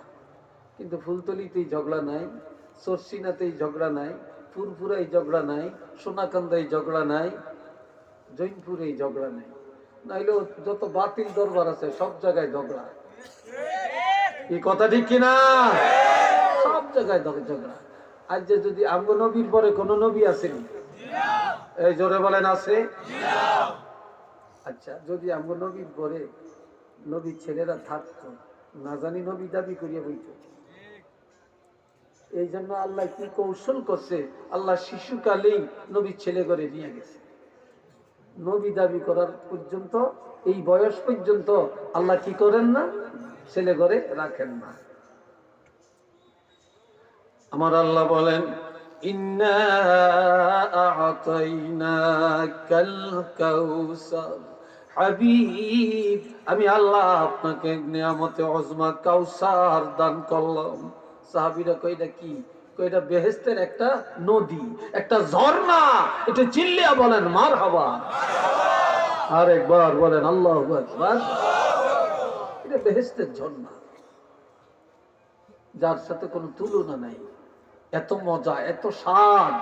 কিন্তু ফুলতলিতেই ঝগড়া নাই, সরসিনাতেই ঝগড়া নাই, ফুরফুরাই ঝগড়া নাই, সোনাকান্দাই ঝগড়া নাই, জৈনপুরেই ঝগড়া নাই। নাইলেও যত বাতিল দরবার আছে সব জায়গায় ঝগড়া। এই কথা ঠিক কিনা? সব জায়গায় ঝগড়া। আজ যে যদি আমগো নবীর পরে কোন নবী আসেনি, এই জোরে বলেন আছে? আচ্ছা, যদি আমগো নবীর পরে নবীর ছেলেরা থাকতো, না জানি নবী দাবি করিয়া বইত। এই জন্য আল্লাহ কি কৌশল করছে, আল্লাহ শিশুকালেই নবীর ছেলে করে নিয়ে গেছে। নবী দাবি করার পর্যন্ত, এই বয়স পর্যন্ত আল্লাহ কি করেন না, ছেলে করে রাখেন না। আমার আল্লাহ বলেন, ইন্না আ'তাইনাকাল কাউসার, হাবিব আমি আল্লাহ আপনাকে নিয়ামতে ওজমা কাউসার দান করলাম। সাহাবীরা কইটা কি? কইটা বেহেশতের একটা নদী, একটা ঝর্ণা। এটা চিল্লিয়া বলেন মারহাবা। আরেকবার বলেন আল্লাহু আকবার। এটা বেহেশতের ঝর্ণা, যার সাথে কোনো তুলনা নাই। এত মজা, এত স্বাদ।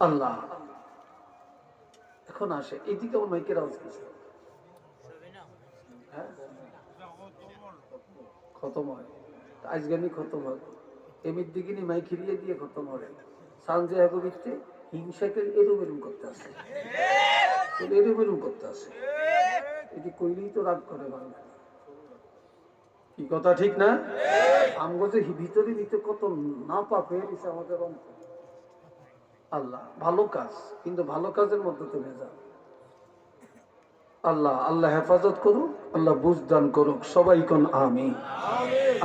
আল্লাহ এখন আসে এদিকে, আমার মাইকের আওয়াজ কিছু খতম হয়, আজগানি খতম হয়, এমির দিকে নি মাইক হিরিয়ে দিয়ে খতম হবে। সানজে একবিতে হিংসাকে এরুম এরুম করতে আসে, এরুম এরুম করতে আসে। এটি কইলেই তো রাগ করে বাংলা। কি কথা ঠিক না? আমগো যে ভিতরে নিতে কত না পাবে আমাদের অন্তর। আল্লাহ ভালো কাজ, কিন্তু ভালো কাজের মধ্যে তো ভেজাল। আল্লাহ আল্লাহ হেফাজত করুক, আল্লাহ বুঝদান করুক। সবাই কোন আমি,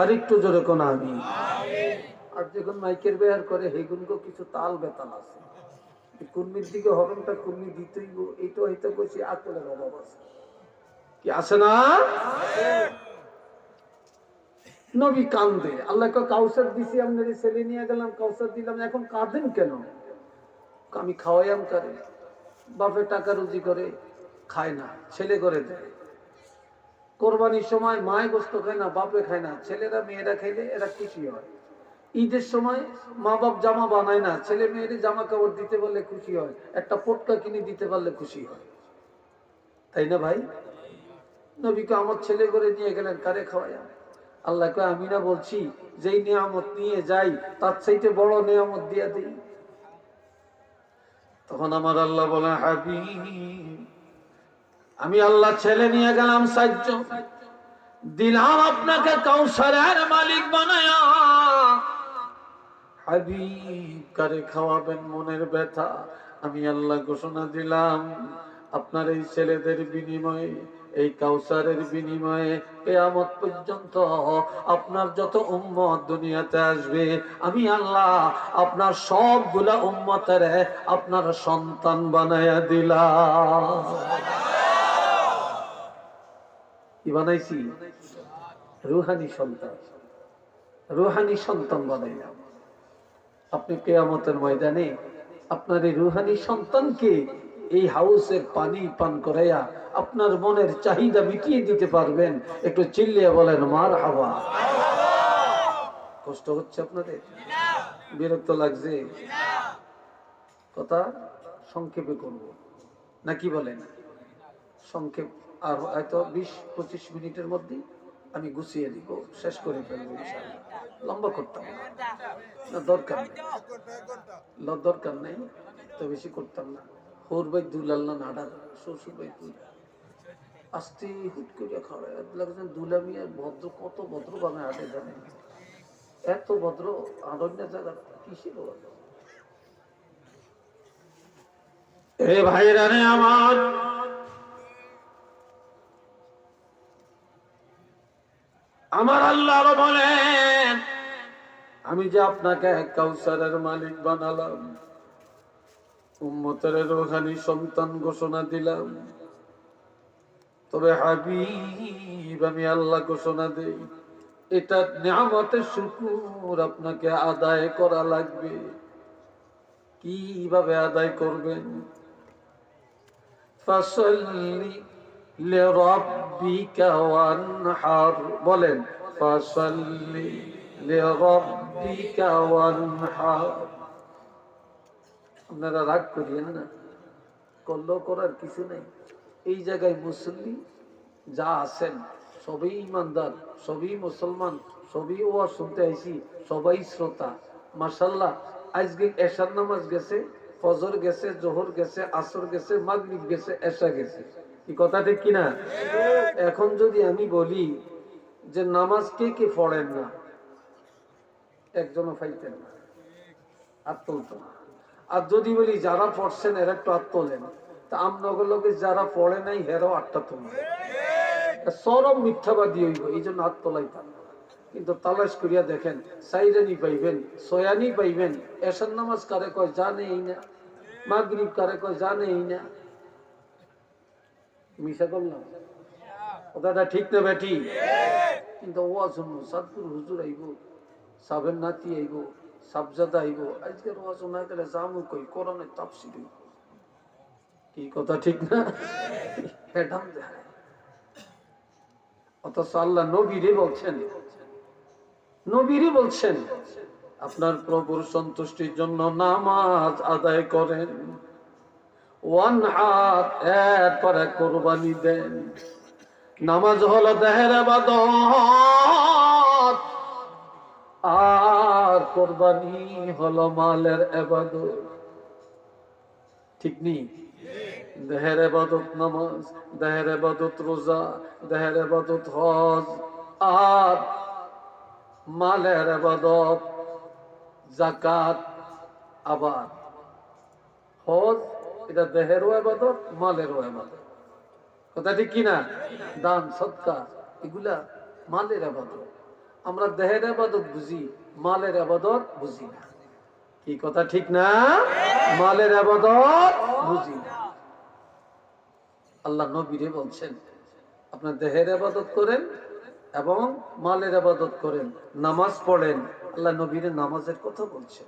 আর একটু জোরে কোন আমি। আর যখন মাইকের বেয়ার করে হেগুনগো কিছু তাল বেতাল আছে, কুর্মির দিকে হরণটা কুর্মি দিতেই, এইটা হইতে বসে আকলের অভাব আছে। কি আছে না? নবী কান্দে, আল্লাহ কাউসার দিছি, আপনার ছেলে নিয়ে গেলাম, কাউসার দিলাম, এখন কাঁদেন কেন? আমি খাওয়াইয়াম কারে, বাপে টাকা রুজি করে খায় না, ছেলে করে দেয়। কোরবানির সময় মায় গোস্ত খায় না, বাপে খায় না, ছেলেরা মেয়েরা খাইলে এরা খুশি হয়। ঈদের সময় মা বাপ জামা বানায় না, ছেলে মেয়েদের জামা কাপড় দিতে পারলে খুশি হয়, একটা পটকা কিনে দিতে পারলে খুশি হয়। তাই না ভাই? নবীকে আমার ছেলে করে নিয়ে গেলেন, কারে খাওয়াইয়া? আল্লাহকে আমি না বলছি যেই নিয়ামত নিয়ে যাই তার চাইতে বড় নিয়ামত দিয়া দিই। তখন আমার আল্লাহ বলে, হাবিব আমি আল্লাহ ছেলে নিয়ে গেলাম 4 জন, দিলাম আপনাকে কাউসারের মালিক বানায়া। হাবিব কারে খাওয়াবেন মনের ব্যথা? আমি আল্লাহ ঘোষণা দিলাম, আপনার এই ছেলেদের বিনিময়ে, এই কাউসারের বিনিময়ে কিয়ামত পর্যন্ত আপনার যত উম্মত দুনিয়াতে আসবে, আমি আল্লাহ আপনার সবগুলা উম্মতের আপনার সন্তান বানায়া দিলাম। কি বানাইছি? রুহানি সন্তান, রুহানি সন্তান বানাইলাম। আপনি কিয়ামতের ময়দানে আপনার এই রুহানি সন্তানকে এই হাউসের পানি পান করাইয়া আপনার মনের চাহিদা মিটিয়ে দিতে পারবেন। একটু চিল্লিয়ে বলেন মারহাবা। কষ্ট হচ্ছে আপনাদের? বিরক্ত লাগছে? কথা সংক্ষেপে করব নাকি বলেন? সংক্ষেপ আর হয়তো 20-25 মিনিটের মধ্যে আমি গুছিয়ে দিব, শেষ করে ফেলবো ইনশাআল্লাহ। লম্বা করতাম না, দরকার নেই, দরকার নেই তো বেশি করতাম না। হোর ভাই দুলাল্লা নাডার শ্বশুর ভাই দুল আস্তে হুট করিয়া খাওয়া লাগছেন। দুলামি আর ভদ্র, কত ভদ্র ভাবে হাটে জানেন? এত ভদ্র আরণ্য জায়গা কিসের ভদ্র? এ ভাইরা রে আমার, আমার আল্লাহ আরো বলেন, আমি যে আপনাকে কাউসারের মালিক বানালাম, উম্মতের রোহানি সন্তান ঘোষণা দিলাম, তবে হাবিব আমি আল্লাহ ঘোষণা দেই, এটা নিয়ামতের শুকর আপনাকে আদায় করা লাগবে। কিভাবে আদায় করবেন? ফাসাল্লি লিরাব্বিকা ওয়ানহার, বলেন ফাসাল্লি লিরাব্বিকা ওয়ানহার। আপনারা রাগ করিয়েন না, করলেও করার কিছু নেই। এই জায়গায় মুসল্লি যা আছেন সবই ইমানদার, সবই মুসলমান, সবই ওয়াজ শুনতে আইছি, সবাই শ্রোতা। মাশাআল্লাহ, আজকে এশার নামাজ গেছে, ফজর গেছে, জোহর গেছে, আসর গেছে, মাগরিব গেছে, এশা গেছে। কি কথা ঠিক কিনা? এখন যদি আমি বলি যে নামাজ কে কে পড়েন না, একজনও পাইতেন না, আর তুলত না। আর যদি বলি যারা পড়ছেন এরা একটু হাত তোলেন, তা আমনগরকে যারা পড়ে নাই হেরাও আটটা তুলবে। সরব মিথ্যাবাদী হইব, এই জন্য হাত তোলাইতাম। কিন্তু তালাশ করিয়া দেখেন, সাইরানি পাইবেন, সয়ানি পাইবেন। এশার নামাজ কারে কয় জানেই না, মাগরিব কারে কয় জানেই না। মিশা করলাম কথাটা ঠিক না বেটি? কিন্তু ওয়াজ শুনবো, সাদপুর হুজুর আইব, সাবের নাতি আইব, সাবজাদা আইব। আজকের ওয়াজ না গেলে জামু কই কোরআনের তাফসীর হইব। কি কথা ঠিক না? হেডাম দেখায়। অথচ আল্লাহ নবীরে বলছেন, নবীরে বলছেন আপনার প্রভুর সন্তুষ্টির জন্য নামাজ আদায় করেন, ওয়ানহার এরপরে কুরবানি দেন। নামাজ হলো দেহের ইবাদত, আর কুরবানি হলো মালের ইবাদত। ঠিক নেই? দেহের ইবাদত নামাজ, দেহের ইবাদত রোজা, দেহের ইবাদত হজ, আর মালের ইবাদত যাকাত। আবার হজ এটা দেহেরও ইবাদত, মালেরও ইবাদত। কথা ঠিক কিনা? দান সদকা এগুলা মালের ইবাদত। আমরা দেহের ইবাদত বুঝি, মালের ইবাদত বুঝি না। কি কথা ঠিক না? মালের ইবাদত বুঝি না। আল্লাহ নবীরে বলছেন আপনার দেহের ইবাদত করেন এবং মালের ইবাদত করেন, নামাজ পড়েন। আল্লাহ নবীরে নামাজের কথা বলছেন।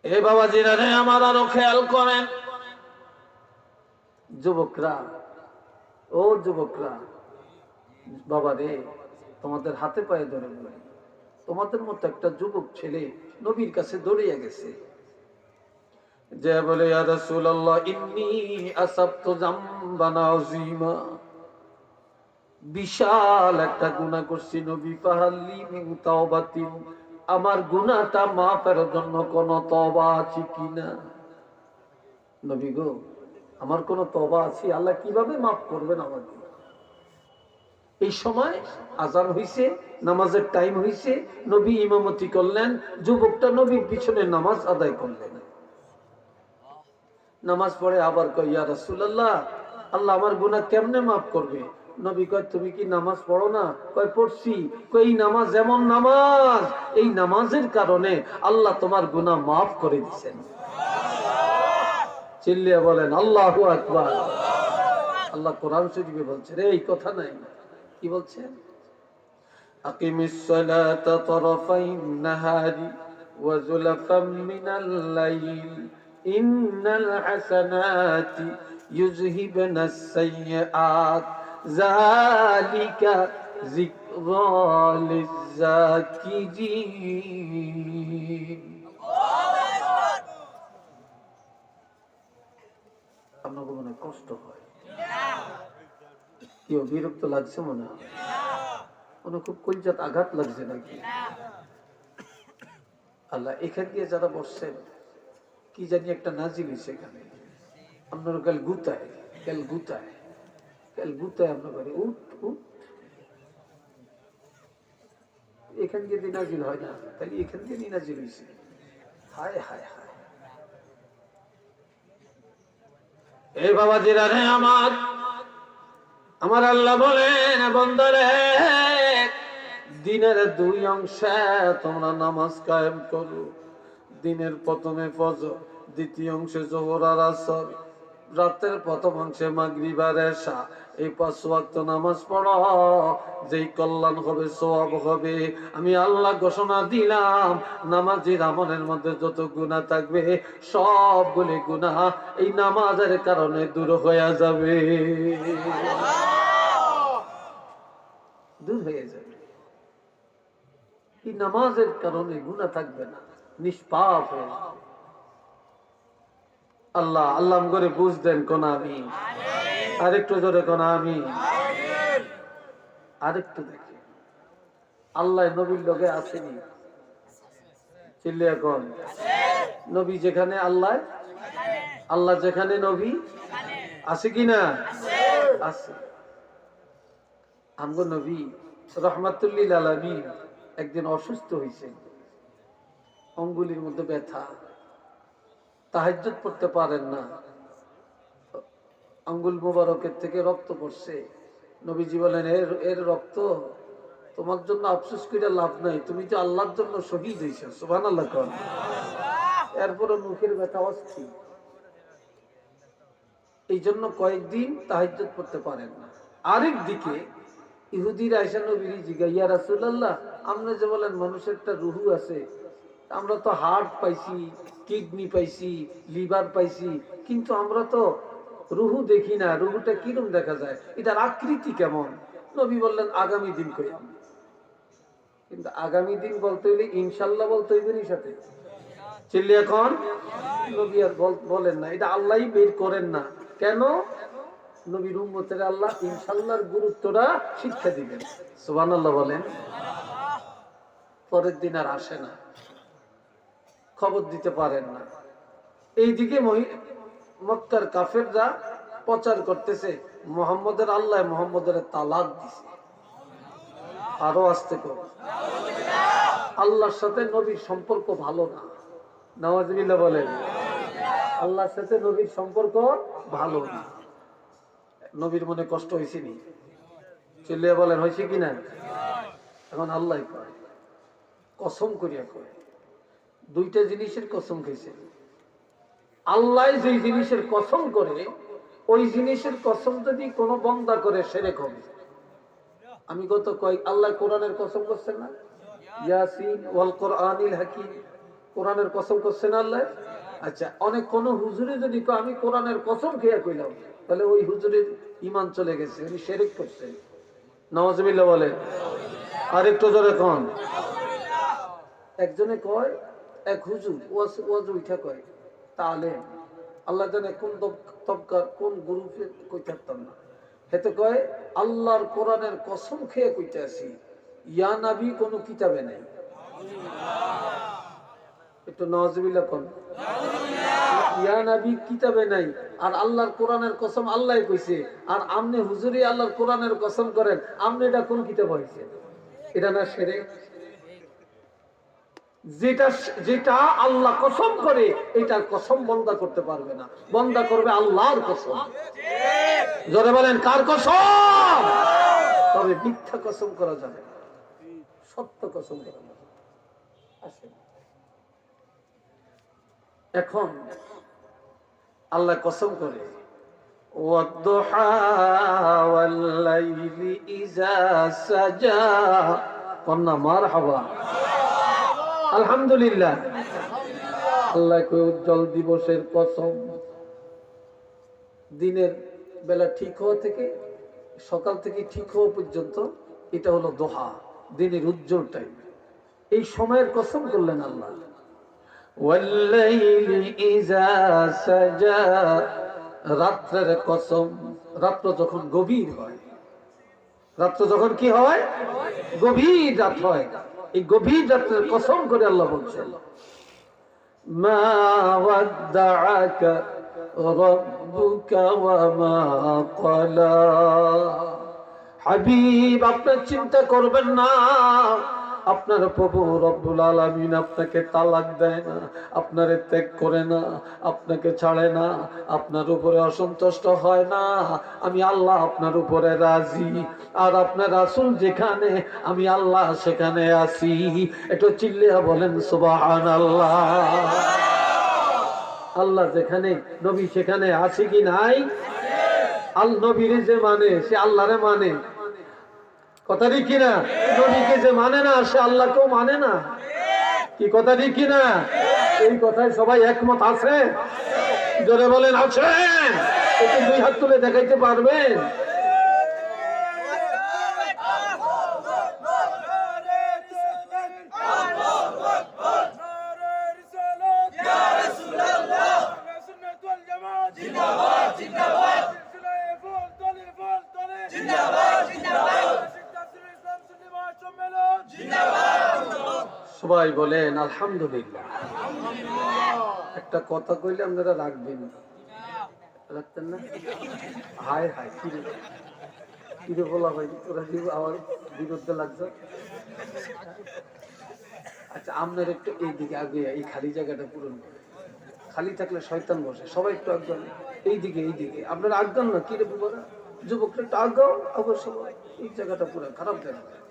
এ বাবাজিরা রে আমার, আরো খেয়াল করেন যুবকরা, ও যুবকরা, বাবা রে তোমাদের হাতে পায়ে ধরে বলে, তোমাদের মতো একটা যুবক ছেলে নবীর কাছে দৌড়িয়ে গেছে, যে বলে ইয়া রাসূলুল্লাহ ইন্নী আসাবতু যামবান আযীমা, বিশাল একটা গুনাহ করছি নবী, ফাহাল্লি মিন তাওবাতিন, আমার গুনাহটা মাফের জন্য কোন তওবা আছে কিনা? নবী গো আমার কোন তওবা আছে? আল্লাহ কিভাবে মাফ করবেন আমাকে? এই সময় আজান হইছে, নামাজের টাইম হইছে, নবী ইমামতি করলেন, যুবকটা নবীর পিছনে নামাজ আদায় করলেন। নামাজ পড়ে আবার কয় ইয়া রাসূলুল্লাহ, আল্লাহ আমার গুনাহ কেমনে মাফ করবে? নবী কয় তুমি কি নামাজ পড়ো না? কয় পড়ছি। কয় এই নামাজ এমন নামাজ, এই নামাজের কারণে আল্লাহ তোমার গুনাহ মাফ করে দিয়েছেন। চিল্লিয়া বলেন আল্লাহু আকবার। আল্লাহ কোরআন শরীফে বলছেন এই কথা নাই, কি বলছেন? আকিমিস সালাতা তারাফাইন নাহারি ওয়া যুলাফাম মিনাল লাইল ইন্নাল হাসানাতি ইউযহিবনাস সাইয়্যাত যালিকা যিকরা লিয-যাকিরিন। আপনার মনে কষ্ট হয়? কি বিরক্ত লাগছে মনে হয়? মনে খুব কলজাত আঘাত লাগছে নাকি? আল্লাহ এখান দিয়ে যারা বসছেন কি জানি একটা নাজিল হয়েছে এখানে, আপনার কাল গুতায় আপনার ঘরে উঠ উঠ, এখান দিয়ে নাজিল হয় না, তাহলে এখান দিয়ে নাজিল হয়েছে। হায় হায় হায়। এই বাবাজিরা রে আমার আল্লাহ বলেন, বন্দারে দিনের দুই অংশে তোমরা নামাজ কায়েম করো। দিনের প্রথমে ফজর, দ্বিতীয় অংশে যোহর আর আসর, রাতের প্রথম অংশে মাগরিব আর এশা। এই 5 ওয়াক্ত নামাজ পড়ো, যেই কল্যাণ হবে, সওয়াব হবে। আমি আল্লাহ ঘোষণা দিলাম, নামাজের আমলের মধ্যে যত গুনাহ থাকবে সবগুলি গুনাহ এই নামাজের কারণে দূর হয়ে যাবে, দূর হয়ে যাবে। এই নামাজের কারণে গুনাহ থাকবে না, নিষ্পাপ হয়ে যাবে। আল্লাহ আল্লাহ করে বুঝ দেন কোন আমি, আরেকটু জোরে কোন আমি, আরেকটু দেখে আল্লাহ নবীর লগে আসেনি, চিল্লে এখন নবী যেখানে আল্লাহ, আল্লাহ যেখানে নবী আছে কিনা? আছে। আমগো নবী রহমাতুল্লিল আলামিন একদিন অসুস্থ হয়েছে, অঙ্গুলির মধ্যে ব্যথা, তাহাজ্জুদ পড়তে পারেন না, আঙ্গুল মোবারকের থেকে রক্ত পড়ছে। নবীজি বলেন, এর রক্ত তোমার জন্য আফসোস করে লাভ নাই, তুমি তো আল্লাহর জন্য শহীদ হয়েছো। সুবহানাল্লাহ। এরপরে মুখের ব্যথা অস্থির, এই জন্য কয়েকদিন তাহাজ্জুদ পড়তে পারেন না। আরেক দিকে ইহুদিরা এসে নবীর জিজ্ঞাসা, ইয়া রাসূলুল্লাহ, আপনি যে বলেন মানুষের একটা রুহু আছে, আমরা তো হার্ট পাইছি, কিডনি পাইছি, লিভার পাইছি, কিন্তু আমরা তো রুহু দেখি না, রুহুটা কিরকম দেখা যায়, এটার আকৃতি কেমন? নবী বললেন, আগামী দিন কইলাম। কিন্তু আগামী দিন বলতে হইলে ইনশাল্লাহ বলতে হইবে নি সাথে, চিল্লি এখন নবী আর বলেন না, এটা আল্লাহই বের করেন না। কেন? নবীর উম্মতের আল্লাহ ইনশাল্লাহর গুরুত্বটা শিক্ষা দিবেন। সুবহানাল্লাহ বলেন। পরের দিন আর আসে না, খবর দিতে পারেন না। এইদিকে মক্কার কাফেররা প্রচার করতেছে মুহাম্মদের আল্লাহ মুহাম্মদের তালাক দিছে। আরো আসতে কর, আল্লাহর সাথে নবীর সম্পর্ক ভালো না। নাউযুবিল্লাহ বলেন। আল্লাহর সাথে নবীর সম্পর্ক ভালো না। নবীর মনে কষ্ট হয়েছে নি? চিল্লিয়া বলেন, হয়েছে কিনা? এখন আল্লাহ কয়, কসম করিয়া কয়, দুইটা জিনিসের কসম খাইছে। আল্লাহ যেই জিনিসের কসম করে, ওই জিনিসের কসম যদি কোনো বান্দা করে শিরক হবে। আমি গত আল্লাহ কোরআনের কসম করছেন না, ইয়াসিন ওয়াল কোরআনিল হাকিম, কোরআনের কসম করছেন আল্লাহ। আচ্ছা, অনেক কোন হুজুরে যদি আমি কোরআনের কসম খেয়ে কইলাম, তাহলে ওই হুজুরের ঈমান চলে গেছে, উনি শিরক করছেন। নাউযুবিল্লাহ বলে। আরেকটু জোরে কোন। একজনে কয়, এক হুজুর ওয়াজ উঠা কয়, তাহলে আল্লাহ জানে কোন তবকার কোন গ্রুপে কইতে পারতাম না, হেতে কয় আল্লাহর কোরআনের কসম খেয়ে কইতে আসি, ইয়া নবী কোন কিতাবে নাই। একটু নাউযুবিল্লাহ কোন। ইয়া নবী কিতাবে নাই, আর আল্লাহর কোরআনের কসম আল্লাহ কইছে, আর আমনে হুজুরি আল্লাহর কোরআনের কসম করেন, আমনে এটা কোন কিতাব হইছে? এটা না শিরক? যেটা আল্লাহ কসম করে, এটার কসম বন্দা করতে পারবে না, বন্দা করবে আল্লাহর কসম। জোরে বলেন, কার কসম? তবে মিথ্যা কসম করা যাবে না, সত্য কসম করা যাবে। এখন আল্লাহ কসম করে, ওয়াদ-দুহা ওয়াল-লাইলি ইযা সাজা। কন্যা মারহাবা, আলহামদুলিল্লাহ। আল্লাহ কই উজ্জ্বল দিবসের কসম, দিনের বেলা ঠিক হওয়া থেকে সকাল থেকে ঠিক হওয়া পর্যন্ত এটা হলো দোহা, দিনের উজ্জ্বল টাইম। এই সময়ের কসম করলেন আল্লাহ। ওয়াল্লাইলি ইযা সাজা, রাত্রের কসম, রাত্র যখন গভীর হয়, রাত্র যখন কি হয়, গভীর রাত হয়, এই গভীর রাত্রের কসম করে আল্লাহ বলছেন মা ওয়াদ্দাআকা রাব্বুকা ওয়া মা ক্বালা। হাবিব, আপনার চিন্তা করবেন না, আপনার প্রভু রব্বুল আলামিন আপনাকে তালাক দেয় না, আপনারে ত্যাগ করে না, আপনাকে ছাড়ে না, আপনার উপরে অসন্তুষ্ট হয় না। আমি আল্লাহ আপনার উপরে রাজি, আর আপনার রাসূল যেখানে আমি আল্লাহ সেখানে আছি। একটু চিল্লিয়া বলেন সুবহানাল্লাহ। আল্লাহ যেখানে, নবী সেখানে আছে কি নাই? আল নবীরে যে মানে সে আল্লাহরে মানে, কথা ঠিক কিনা? নবীকে যে মানে না সে আল্লাহকেও মানে না, কি কথা ঠিক কিনা? এই কথায় সবাই একমত আছে? জোরে বলেন আছেন? একটু দুই হাত তুলে দেখাইতে পারবেন? সবাই বলেন আলহামদুলিল্লাহ। একটা কথা কইলে আপনারা রাখবেন, রাখতেন না? হায় হায়, কিরে বলা ভাই, তোরা কি আমার বিরুদ্ধে লাগছে? আচ্ছা, আপনার একটু এইদিকে আগে, এই খালি জায়গাটা পূরণ করে, খালি থাকলে শয়তান বসে। সবাই একটু আজ্ঞান, এইদিকে এইদিকে, আপনারা আজ্ঞান না, কিরে বুবারা যুবকরা একটু আজ্ঞাও অবশ্য। এই জায়গাটা পুরো খারাপ দেখা যায়,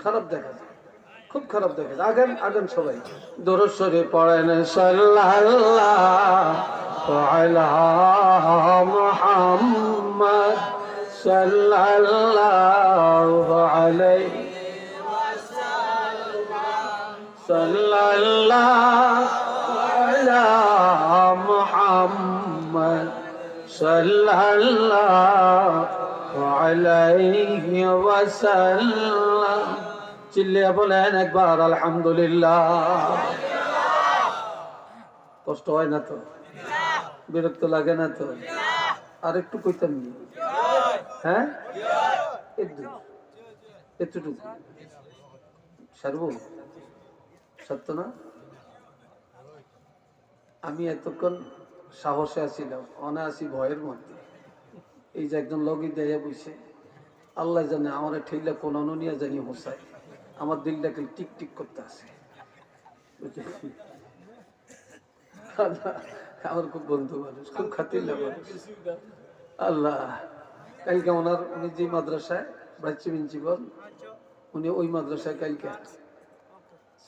খারাপ দেখা যায়, খুব খারাপ দেখা যায়। আগান আগান সবাই দরুদ শরীফ পড়েন সাল্লাল্লাহু আলা মুহাম্মদ সাল্লাল্লাহু আলাইহি সাল্লাল্লাহু আলা মুহাম্মদ সাল্লাল্লাহু আলাইহি ওয়াসাল্লাম। চিল্লিয়া বলেন একবার আলহামদুলিল্লাহ। কষ্ট হয় না তো? বিরক্ত লাগে না তো? আর একটু কইতাম নি? হ্যাঁ, এতটুকু সারব, সত্য না? আমি এতক্ষণ সাহসে আসিলাম, অনায়াসি ভয়ের মধ্যে। এই যে একজন লগি দেয়া বইছে, আল্লাহ জানে আমার ঠেলা কোন নিয়ে জানি হোসাই, আমার দিলটাকে টিক টিক করতে আছে। আমার খুব বন্ধু মানুষ, খুব খাতির মানুষ। আল্লাহ, কালকে ওনার, উনি যে মাদ্রাসায় ভাইস প্রিন্সিপাল, উনি ওই মাদ্রাসায় কালকে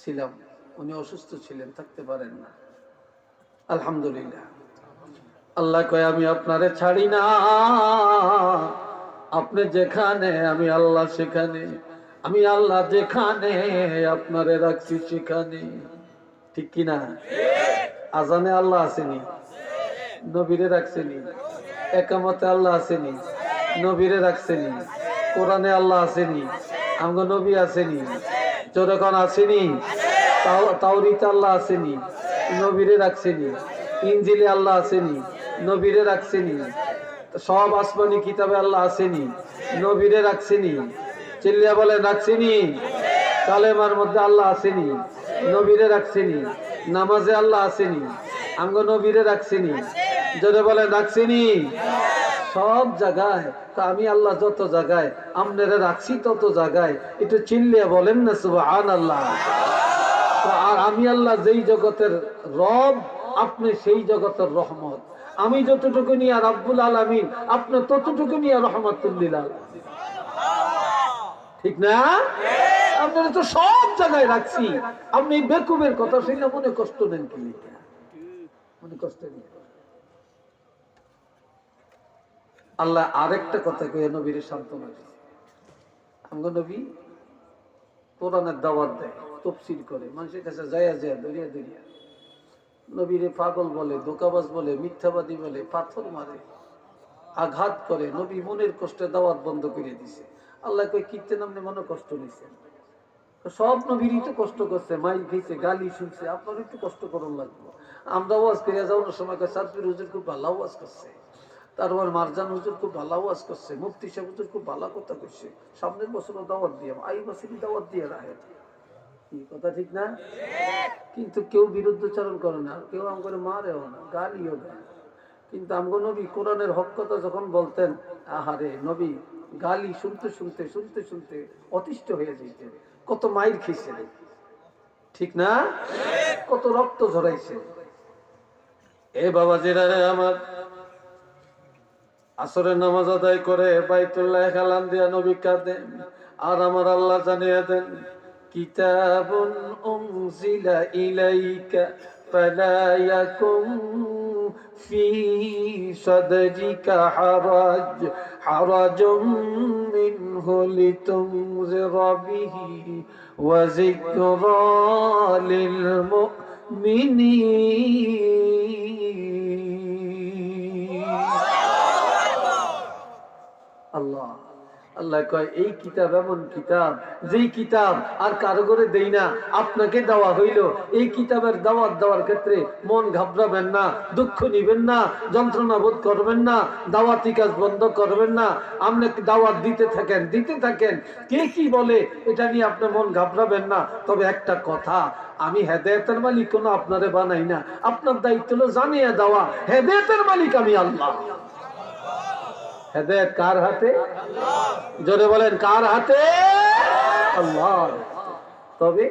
ছিলাম, উনি অসুস্থ ছিলেন, থাকতে পারেন না। আলহামদুলিল্লাহ। আল্লাহ কয় আমি আপনারে ছাড়ি না, আপনি যেখানে আমি আল্লাহ সেখানে, আমি আল্লাহ যেখানে আপনারে রাখছি সেখানে। ঠিক কিনা? আজানে আল্লাহ আসেনি, নবীরে রাখছেনি। একামতে আল্লাহ আসেনি, নবীরে রাখছেনি। কোরআনে আল্লাহ আসেনি, আমগো নবী আসেনি। যখন আসেনি, তাওরীতে আল্লাহ আসেনি, নবীরে রাখছেনি। ইনজিলে আল্লাহ আসেনি, নবীরে রাখছেনি। সব আসমানি কিতাবে আল্লাহ আসেনি, নবীরে রাখছেনি। চিল্লিয়া বলে রাখছেনি। কালেমার মধ্যে আল্লাহ আসেনি, নবীরে রাখছেনি। নামাজে আল্লাহ আসেনি, আমগো নবীরে রাখছেনি। যদি বলে রাখছেনি সব জায়গায়। তা আমি আল্লাহ যত জায়গায় আমনেরে রাখছি তত জায়গায় একটু চিল্লিয়া বলেন না সুবহানাল্লাহ। আর আমি আল্লাহ যেই জগতের রব, আপনি সেই জগতের রহমত। আমি যতটুকু নিয়ে রব্বুল আলামিন, আপনি ততটুকু নিয়ে রহমাতুল লিল আলামিন। ঠিক না? আপনারা তো সব জায়গায় রাখছি। আপনি বেকুবের কথা শুনে মনে কষ্ট নেন কি? মনে কষ্ট নেই। আল্লাহ আরেকটা কথা কয়ে নবীর সান্ত্বনা দিয়েছে। আমগো নবী কোরআনের দাওয়াত দেয়, তাফসীর করে, মানুষের কাছে যায়া যায়া দরিয়া দরিয়া নবীরে পাগল বলে, ধোঁকাবাজ বলে, মিথ্যাবাদী বলে, পাথর মারে, আঘাত করে। নবী মনের কষ্টে দাওয়াত বন্ধ করে দিছে। আল্লাহ কই কিতে নামনে মনে কষ্ট নিছে। সব নবীরই তো কষ্ট করছে, মাইল খেয়েছে, গালি শুনছে, আপনার একটু কষ্ট করুন লাগবে। আমরা ওয়াজ করে যাওয়ার সময় সাদপুর হুজুর খুব ভালো ওয়াজ করছে, তারপর মারজান হুজুর খুব ভালো ওয়াজ করছে, মুফতি সাহেব হুজুর খুব ভালো কথা কইছে, সামনের বছরও দাওয়াত দিয়ে আই বছরই দাওয়াত দিয়ে রাখে। কি কথা ঠিক না? কিন্তু কেউ বিরুদ্ধচারণ করে না, কেউ আমাকে মারেও না, গালিও দেয়। কিন্তু আমগো নবী কোরআনের হক কথা যখন বলতেন, আহারে নবী গালি শুনতে শুনতে শুনতে শুনতে অতিষ্ঠ হয়ে যেতেন। কত মাইর খেয়েছে, ঠিক না? কত রক্ত ঝরাইছে। এ বাবা জিরারে আমার, আসরের নামাজ আদায় করে বাইতুল্লাহ কালাম দিয়া নবী কাঁদেন, আর আমার আল্লাহ জানিয়ে দেন, কিতাবুন উনজিলা ইলাইকা ফালা ইয়াকুম ফি সাদরিকা হারাজুম মিনহু লিতুনজিরা বিহি ওয়া যিকরা লিল মুমিনিন। আল্লাহ আল্লাহ কয় এই কিতাব এমন কিতাব, যেই কিতাব আর কারো করে দেই না, আপনাকে দেওয়া হইল। এই কিতাবের দাওয়াত দেওয়ার ক্ষেত্রে মন ঘাবড়াবেন না, দুঃখ নিবেন না, যন্ত্রণা বোধ করবেন না, দাওয়াতি কাজ বন্ধ করবেন না। আপনাকে দাওয়াত দিতে থাকেন, দিতে থাকেন। কে কি বলে এটা নিয়ে আপনার মন ঘাবড়াবেন না। তবে একটা কথা, আমি হেদায়েতের মালিক কোনো আপনারে বানাই না। আপনার দায়িত্ব হলো জানিয়ে দেওয়া, হেদায়েতের মালিক আমি আল্লাহ। হেদায়েত কার হাতে? জোরে বলেন, কার হাতে? আল্লাহর। তবে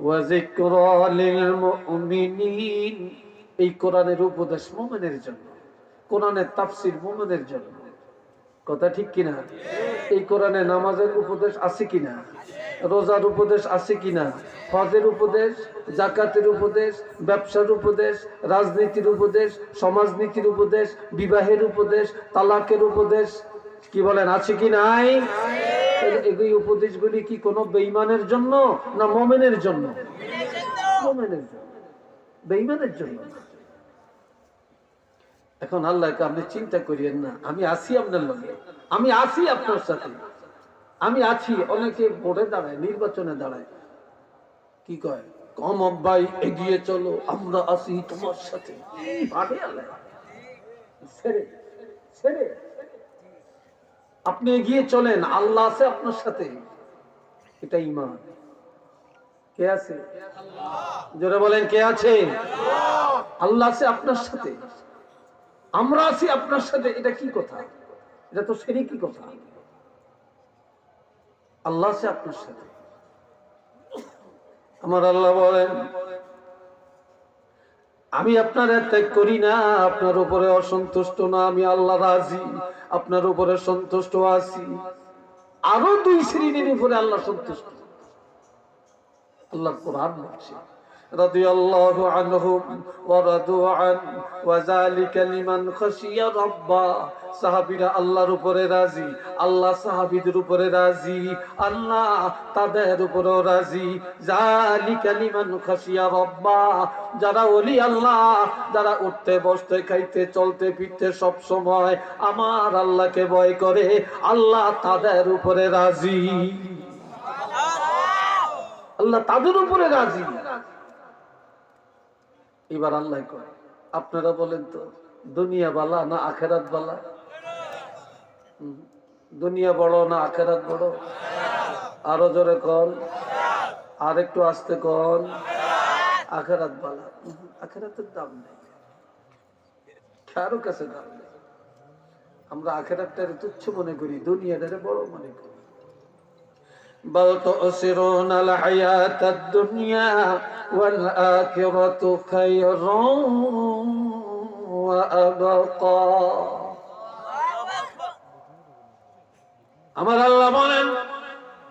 ওয়াজিকরা লিল মুমিনিন, এই কোরআনের উপদেশ মুমিনের জন্য, কোরআনের তাফসীর মুমিনের জন্য। কথা ঠিক কিনা? এই কোরআনে নামাজের উপদেশ আছে কিনা, রোজার উপদেশ আছে কিনা, হজের উপদেশ, যাকাতের উপদেশ, ব্যবসার উপদেশ, রাজনীতির উপদেশ, সমাজনীতির উপদেশ, বিবাহের উপদেশ, তালাকের উপদেশ, কি বলেন আছে কি নাই? এই উপদেশগুলি কি কোনো বেঈমানের জন্য না মুমিনের জন্য? মুমিনের জন্য, বেঈমানের জন্য। এখন আল্লাহকে আপনি চিন্তা করিয়েন না, আমি আছি আপনার লগে, আমি আছি আপনার সাথে, আমি আছি। অনেকে ভোটে দাঁড়ায়, নির্বাচনে দাঁড়ায়, কি কয়, কম ভাই এগিয়ে চলো, আমরা আছি তোমার সাথে। ছেড়ে ছেড়ে আপনি এগিয়ে চলেন, আল্লাহ আছে আপনার সাথে। এটা ঈমান। কে আছে? জোরে বলেন, কে আছে? আল্লাহ আছে আপনার সাথে, আমরা আছি আপনার সাথে। এটা কি কথা? এটা তো শিরকি কথা। আল্লাহ আছে আপনার সাথে। আমার আল্লাহ বলেন, আমি আপনার ত্যাগ করি না, আপনার উপরে অসন্তুষ্ট না, আমি আল্লাহ রাজি, আপনার উপরে সন্তুষ্ট আছি। আরো দুই শ্রেণীর উপরে আল্লাহ সন্তুষ্ট। আল্লাহ কোরআন বলছে, রাদিয়াল্লাহু আনহুম ওয়া রাদু আন ওয়া যালিকা লিমান খাশিয়া রাব্বা। সাহাবীরা আল্লাহর উপরে রাজি, আল্লাহ সাহাবীদের উপরে রাজি, আল্লাহ তাদের উপরেও রাজি। যালিকা লিমান খাশিয়া রাব্বা, যারা ওলি আল্লাহ, যারা উঠতে বসতে খাইতে চলতে ফিরতে সব সময় আমার আল্লাহকে ভয় করে, আল্লাহ তাদের উপরে রাজি। আল্লাহ তাদের উপরে রাজি। এবার আল্লাহ কয়, আপনারা বলেন তো, দুনিয়া বালা না আখেরাত বালা? দুনিয়া বড় না আখেরাত বড়? আরো জোরে কন, আর একটু আস্তে কন। আখেরাত বালা। আখেরাতের দাম নেই, কারো কাছে দাম নেই। আমরা আখেরাতটারে তুচ্ছ মনে করি, দুনিয়াটারে বড় মনে করি। بل تؤثرون الحياة الدنيا والآخرة خير وأبقى। আমার আল্লাহ বলেন,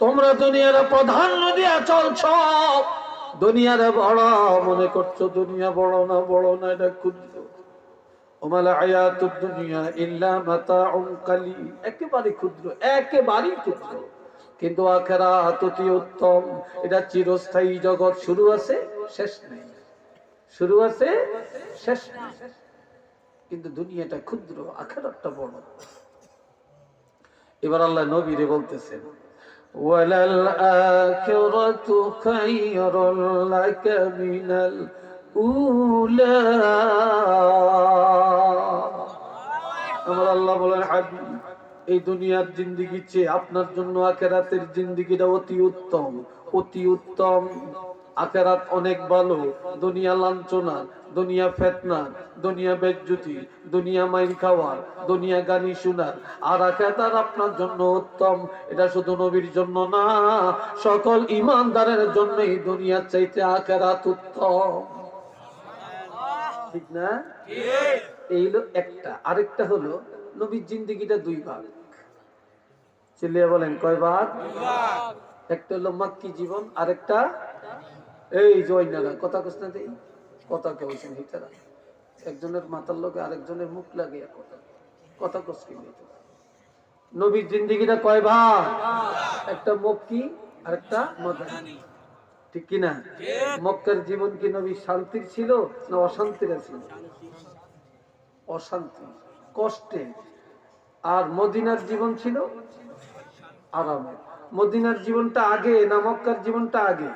তোমরা দুনিয়ার প্রাধান্য দিয়া চলছ, দুনিয়ার বড় মনে করছো। দুনিয়া বড় না, বড় না, এটা ক্ষুদ্র। ওমাল হায়াতুদ দুনিয়া ইল্লা মাতাউন কালিল, একেবারে ক্ষুদ্র, একেবারেই ক্ষুদ্র। কিন্তু আখিরাত অতি উত্তম, এটা চিরস্থায়ী জগৎ, শুরু আছে শেষ নেই। শুরু আছে শেষ নেই। কিন্তু দুনিয়াটা ক্ষুদ্র, আখিরাতটা বড়। এবার আল্লাহ নবীরে বলতেছেন, ওয়ালাল আখিরাতু খায়রুল লাকা মিনাল উলা। আমার আল্লাহ বলেন, হাবিব, এই দুনিয়ার জিন্দেগির চেয়ে আপনার জন্য আখিরাতের জিন্দেগিটা অতি উত্তম, অতি উত্তম। আখিরাত অনেক ভালো। দুনিয়া লাঞ্ছনা, দুনিয়া ফিতনা, দুনিয়া বেজ্জতি, দুনিয়া মাইর খাওয়ার, দুনিয়া গালি শোনার, আর আখিরাত আপনার জন্য উত্তম। এটা শুধু নবীর জন্য না, সকল ঈমানদারের জন্য এই দুনিয়ার চাইতে আখিরাত উত্তম। ঠিক না? এই হলো একটা। আরেকটা হলো নবীর জিন্দেগিটা দুই ভাগ। চিল্লিয়ে বলেন কয় ভাগ? একটা হলো মাক্কি জীবন, আরেকটা এই জয়নারা কথা কষ্ট দেই কথা কে বলছেন হিতারা একজনের মাথার লোকে আরেকজনের মুখ লাগে কথা কথা কষ্ট নেই। নবীর জিন্দেগিটা কয় ভাগ? একটা মক্কি আরেকটা মদিনা। ঠিক কি না? মক্কার জীবন কি নবী শান্তির ছিল না অশান্তির ছিল? অশান্তি, কষ্টে। আর মদিনার জীবন ছিল আরামে। মদিনার জীবনটা আগে না মক্কার জীবনটা আগে?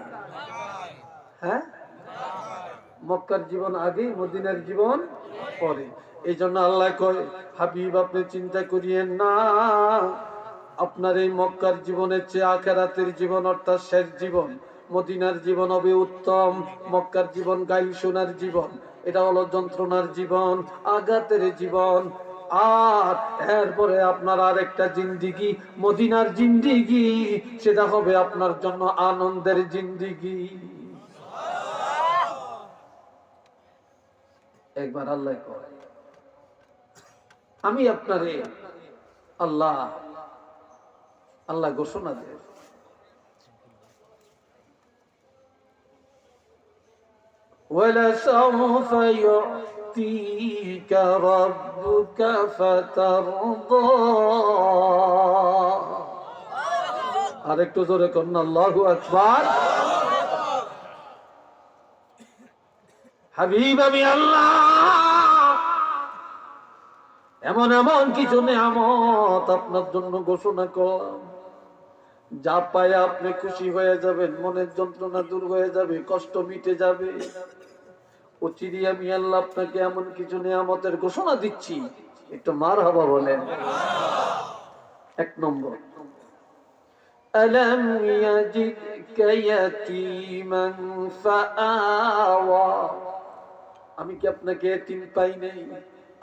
হ্যাঁ, মক্কার জীবন আগে, মদিনার জীবন পরে। এই জন্য আল্লাহ কয়, হাবিব আপনি চিন্তা করিয়েন না, আপনার এই মক্কার জীবনের চেয়ে আখিরাতের জীবন অর্থাৎ শেষ জীবন মদিনার জীবন হবে উত্তম। মক্কার জীবন গাইল শোনার জীবন, এটা হলো যন্ত্রণার জীবন, আঘাতের জীবন। আর এরপরে আপনার আরেকটা জিন্দিগি মদিনার জিন্দিগি, সেটা হবে আপনার জন্য আনন্দের জিন্দিগি। একবার আল্লাহ কয়, আমি আপনারে আল্লাহ আল্লাহ ঘোষণা দেয়, وَلَسَوْفَ يُعْطِيكَ رَبُّكَ فَتَرْضَى। আরেকটু জোরে করুন আল্লাহু আকবার। হাবিব আমি আল্লাহ এমন এমন কিছু নেয়ামত আপনার জন্য ঘোষণা করলাম, যা পায় আপনি খুশি হয়ে যাবেন, মনের যন্ত্রণা দূর হয়ে যাবে, কষ্ট মিটে যাবে। অচিরে আমি আল্লাহ আপনাকে এমন কিছু নেয়ামতের ঘোষণা দিচ্ছি, একটু মারহাবা বলেন। এক নম্বর, আলাম ইয়াজিদকা ইয়াতীমান ফাআওয়া। আমি কি আপনাকে এতিম পাই নাই?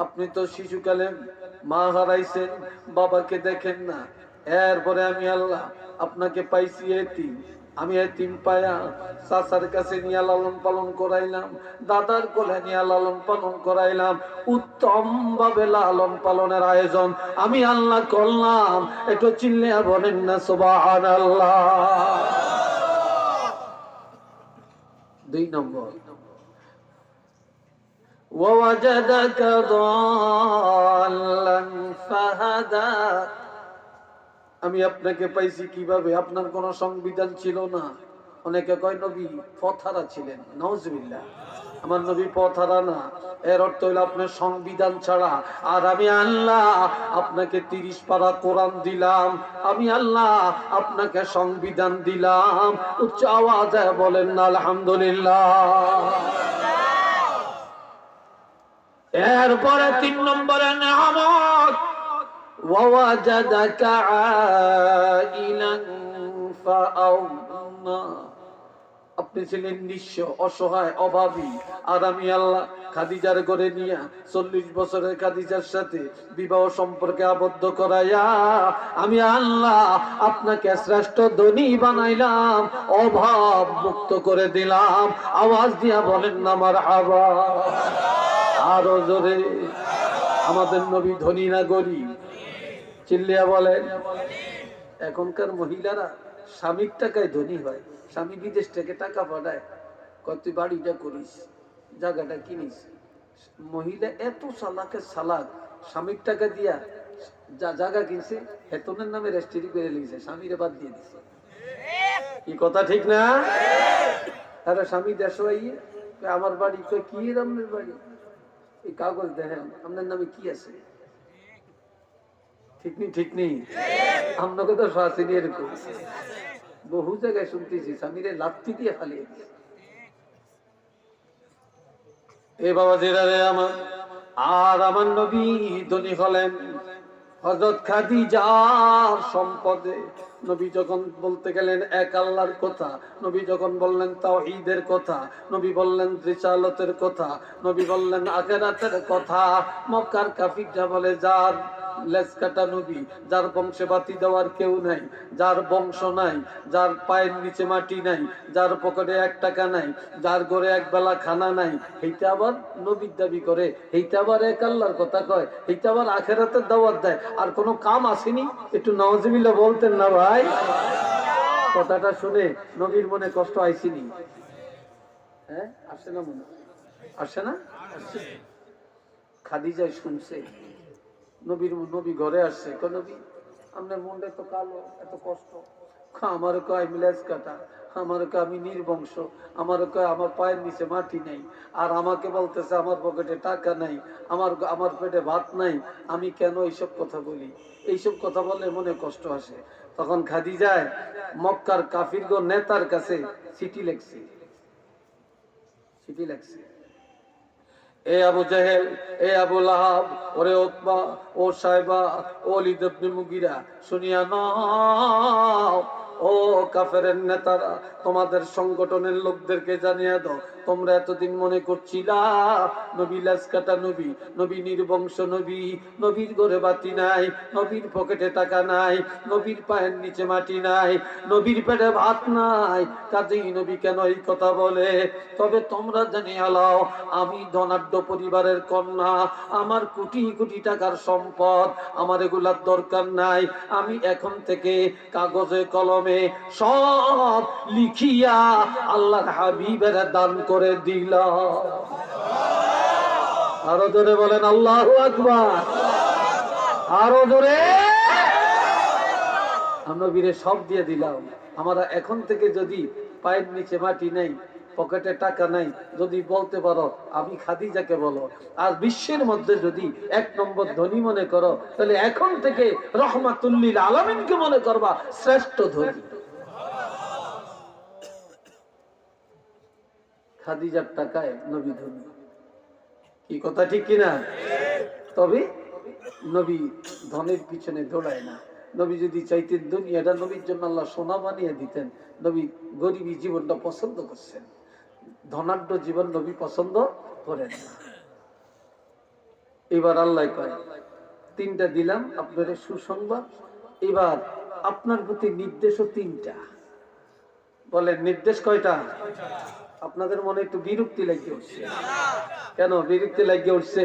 আপনি তো শিশুকালে মা হারাইছেন, বাবাকে দেখেন না। এরপরে আমি আল্লাহ আপনাকে পাইছি এতিম। আমি এতিম পায়া চাচার কাছে নিয়ে লালন পালন করাইলাম, দাদার কোলে নিয়ে লালন পালন করাইলাম। উত্তম ভাবে লালন পালনের আয়োজন আমি আল্লাহ করলাম। একটু চিল্লিয়া বলেন না সুবহানাল্লাহ। দুই নম্বর, ووجدك ضالا فهدى। আমি আপনাকে পাইছি কিভাবে? আপনার কোন সংবিধান ছিল না। অনেকে কয় নবী পথহারা ছিলেন, নাউজুবিল্লাহ। আমার নবী পথহারা না, এর অর্থ হলো আপনার সংবিধান ছাড়া। আর আমি আল্লাহ আপনাকে 30 পারা কোরআন দিলাম, আমি আল্লাহ আপনাকে সংবিধান দিলাম। উচ্চ আওয়াজে বলেন না আলহামদুলিল্লাহ। এরপরে 3 নম্বরের নেয়ামত, ওয়াজাদাকা আইলান ফাআওনা। আপনি ছিলেন নিঃস্ব, অসহায়, অভাবী। আর আমি আল্লাহ খাদিজার ঘরে নিয়ে 40 বছরের খাদিজার সাথে বিবাহ সম্পর্কে আবদ্ধ করাইয়া আমি আল্লাহ আপনাকে শ্রেষ্ঠ ধনী বানাইলাম, অভাব মুক্ত করে দিলাম। আওয়াজ দিয়া বলেন না মারহাবা। আরো জোরে। আমাদের নবী ধনী না গরিব? চিল্লিয়া বলেন। এখনকার মহিলারা স্বামীর টাকায় ধনী হয়। স্বামী বিদেশ থেকে টাকা পাঠায়, কয় তুই বাড়িটা করিস, জায়গাটা কিনিস। মহিলা এত চালাকের চালাক, স্বামীর টাকা দিয়া যা জায়গা কিনছে হেতনের নামে রেজিস্ট্রি করে লিখছে, স্বামীরে বাদ দিয়ে দিছে। কি কথা ঠিক না? আরে স্বামী দেশ আমার বাড়ি কই কি আপনার বাড়ি? এই কাগজ দেখেন আপনার নামে কি আছে? ঠিক নেই আপনাকে তো শাসিনী এরকম বহু জায়গায় শুনতেছি স্বামীরে লাত্তি দিয়ে ফালিয়ে দিছে। এ বাবা জেরারে আমার আর আমার নবী ধনী হলেন হযরত খাদিজার সম্পদে। নবী যখন বলতে গেলেন এক আল্লাহর কথা, নবী যখন বললেন তাওহীদের কথা, নবী বললেন রিসালাতের কথা, নবী বললেন আখিরাতের কথা, মক্কার কাফিররা বলে যার লেজ কাটা নবী, যার বংশে বাতি দেওয়ার কেউ নাই, যার বংশ নাই, যার পায়ের নিচে মাটি নাই, যার পকেটে 1 টাকা নাই, যার ঘরে এক বেলা খানা নাই, এইটা আবার নবীর দাবি করে, এইটা আবার এক আল্লাহর কথা কয়, এইটা আবার আখিরাতের দাওয়াত দেয়। আর কোনো কাম আসেনি? একটু নাউজুবিল্লাহ বলতেন না ভাই? কথাটা শুনে নবীর মনে কষ্ট আইসিনি? হ্যাঁ আসে না? মনে আসে না? খাদিজা শুনছে নবী ঘরে আসছে, নবী আপনার মনটা তো কালো, এত কষ্ট। আমার কয় মিলাজ কাটা, আমার কয় আমি নির্বংশ, আমার কয় আমার পায়ের নিচে মাটি নেই, আর আমাকে বলতেছে আমার পকেটে টাকা নাই, আমার পেটে ভাত নাই, আমি কেন এইসব কথা বলি? এইসব কথা বললে মনে কষ্ট আসে। তখন খাদিজায় মক্কার কাফিরগো নেতার কাছে চিঠি লেখছে। এ আবু জেহেল, এ আবু লাহাব, ওরে উতবা, ও সাইবা, ও ওলীদ ইবনে মুগীরা, শুনিয়া নাও। ও কাফেরের নেতারা, তোমাদের সংগঠনের লোকদেরকে জানিয়ে দাও, তোমরা এতদিন মনে করছিলা নবী লাজ কাটা নবী, নবী নির্বংশ নবী, নবীর ঘরে বাতি নাই, নবীর পকেটে টাকা নাই, নবীর পায়ের নিচে মাটি নাই, নবীর পেটে ভাত নাই, কাজেই নবী কেন এই কথা বলে? তবে তোমরা জানিয়ে লাও, আমি ধনাঢ্য পরিবারের কন্যা, আমার কোটি কোটি টাকার সম্পদ, আমার এগুলার দরকার নাই। আমি এখন থেকে কাগজে কলমে সব লিখিয়া আল্লাহর হাবিবের দান করে দিলাম। আরো জোরে বলেন আল্লাহু আকবার। আরো জোরে। আমরা বীরে সব দিয়ে দিলাম। আমরা এখন থেকে যদি পায়ের নিচে মাটি নেই, পকেটে টাকা নাই, যদি বলতে পারো আমি খাদিজাকে বলো, আর বিশ্বের মধ্যে যদি 1 নম্বর ধনী মনে করো, তাহলে এখন থেকে রহমাতুল্লিল আলামিনকে মনে করবা শ্রেষ্ঠ ধনী। খাদিজার টাকায় নবী ধনী। কি কথা ঠিক কিনা? তবে নবী ধনের পিছনে দৌড়ায় না। নবী যদি চাইতেন দুনিয়াটা নবীর জন্য আল্লাহ সোনা বানিয়ে দিতেন, নবী গরিবী জীবনটা পছন্দ করছেন, ধনাঢ্য জীবন নবী পছন্দ করেন না। এবার আল্লাহ কয় 3টা দিলাম আপনাদের সুসংবাদ, এবার আপনার প্রতি নির্দেশও 3টা। বলেন নির্দেশ কয়টা? আপনাদের মনে একটু বিরক্তি লাগিয়ে উঠছে? কেন বিরক্তি লাগিয়ে উঠছে?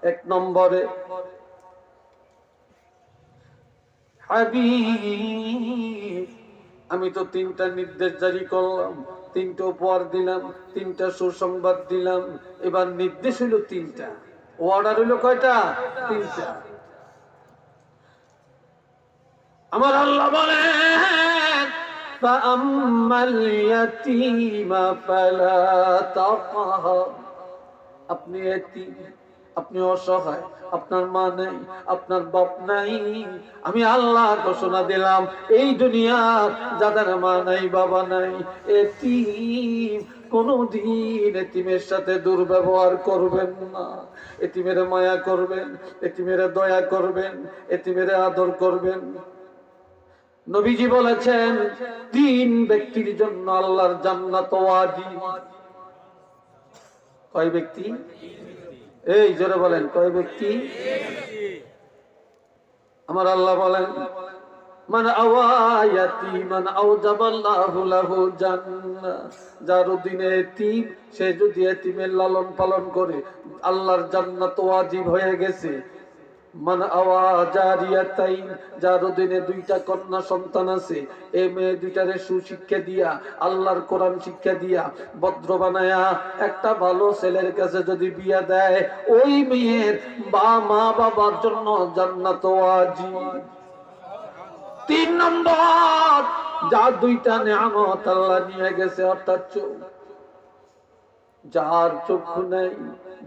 1 নম্বরে হাবিব, আমি তো 3টা নির্দেশ জারি করলাম, 3টা উপহার দিলাম, 3টা সুসংবাদ দিলাম, এবার নির্দেশ হলো 3টা, অর্ডার হলো কয়টা? 3টা। আমার আল্লাহ বলেন ফাআম্মাল ইয়াতীমা ফালা তাকহার, আপনি এতিম, আপনি অসহায়, আপনার মা নাই, আপনার বাপ নাই, আমি আল্লাহ ঘোষণা দিলাম এই দুনিয়ার যাদের মা নাই বাবা নাই, এতিম, কোনদিন এতিমের সাথে দুর্ব্যবহার করবেন না। এতিমের মায়া করবেন, এতিমের দয়া করবেন, এতিমের আদর করবেন। নবীজি বলেছেন 3 ব্যক্তির জন্য আল্লাহর জান্নাত ওয়াজিব। কয় ব্যক্তি? এই জোরে বলেন কয় ব্যক্তি? আমার আল্লাহ বলেন মান আওয়ায়াতি মান আওজাবাল্লাহু লাহু জান্নাহ, যার দিনে এতিম, সে যদি এতিমের লালন পালন করে আল্লাহর জান্নাত ওয়াজিব হয়ে গেছে। মান আওয়াজারিয়াতাইন, যার দিনে 2টা কন্যা সন্তান আছে, এই মেয়ে 2টারে সুশিক্ষা দিয়া, আল্লাহর কোরআন শিক্ষা দিয়া, ভদ্র বানায়া একটা ভালো ছেলের কাছে যদি বিয়া দেয়, ওই মেয়ের মা বাবার জন্য জান্নাত ওয়াজিব। 3 নম্বর, যার 2টা নিয়ামত আল্লাহ নিয়ে গেছে, অর্থাৎ যার চক্ষু নেই,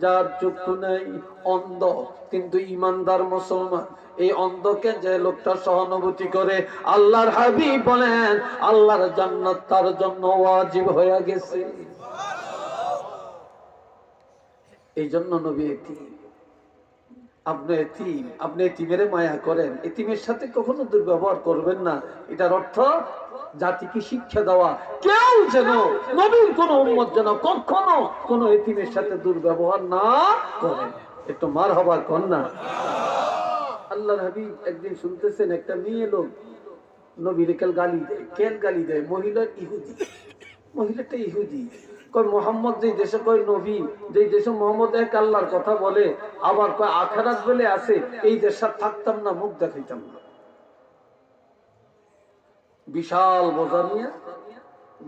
যার চক্ষু নেই, অন্ধ কিন্তু ইমানদার মুসলমান, এই অন্ধকে যে লোকটা সহানুভূতি করে, আল্লাহর হাবিব বলেন আল্লাহর জান্নাত তার জন্য ওয়াজিব হয়ে গেছে। এই জন্য নবী এতিম, আপনি এতিম, আপনি এতিমের মায়া করেন, এতিমের সাথে কখনো দুর্ব্যবহার করবেন না। এটার অর্থ জাতিকে শিক্ষা দেওয়া, কেউ যেন নবীর কোন উম্মত যেন কখনো কোন এতিমের সাথে দুর্ব্যবহার না করেন। একটু মার হবার কন্যা। আল্লাহর হাবিব একদিন শুনতেছেন একটা মেয়ে লোক নবীর গালি দেয়। কেন গালি দেয়? মহিলার ইহুদি, মহিলাটা ইহুদি। কয় মোহাম্মদ যেই দেশে, কয় নবী যেই দেশে মোহাম্মদ এক আল্লাহর কথা বলে, আবার কয় আখিরাত বলে আছে, এই দেশে থাকতাম না, মুখ দেখাইতাম না। বিশাল বোঝা নিয়ে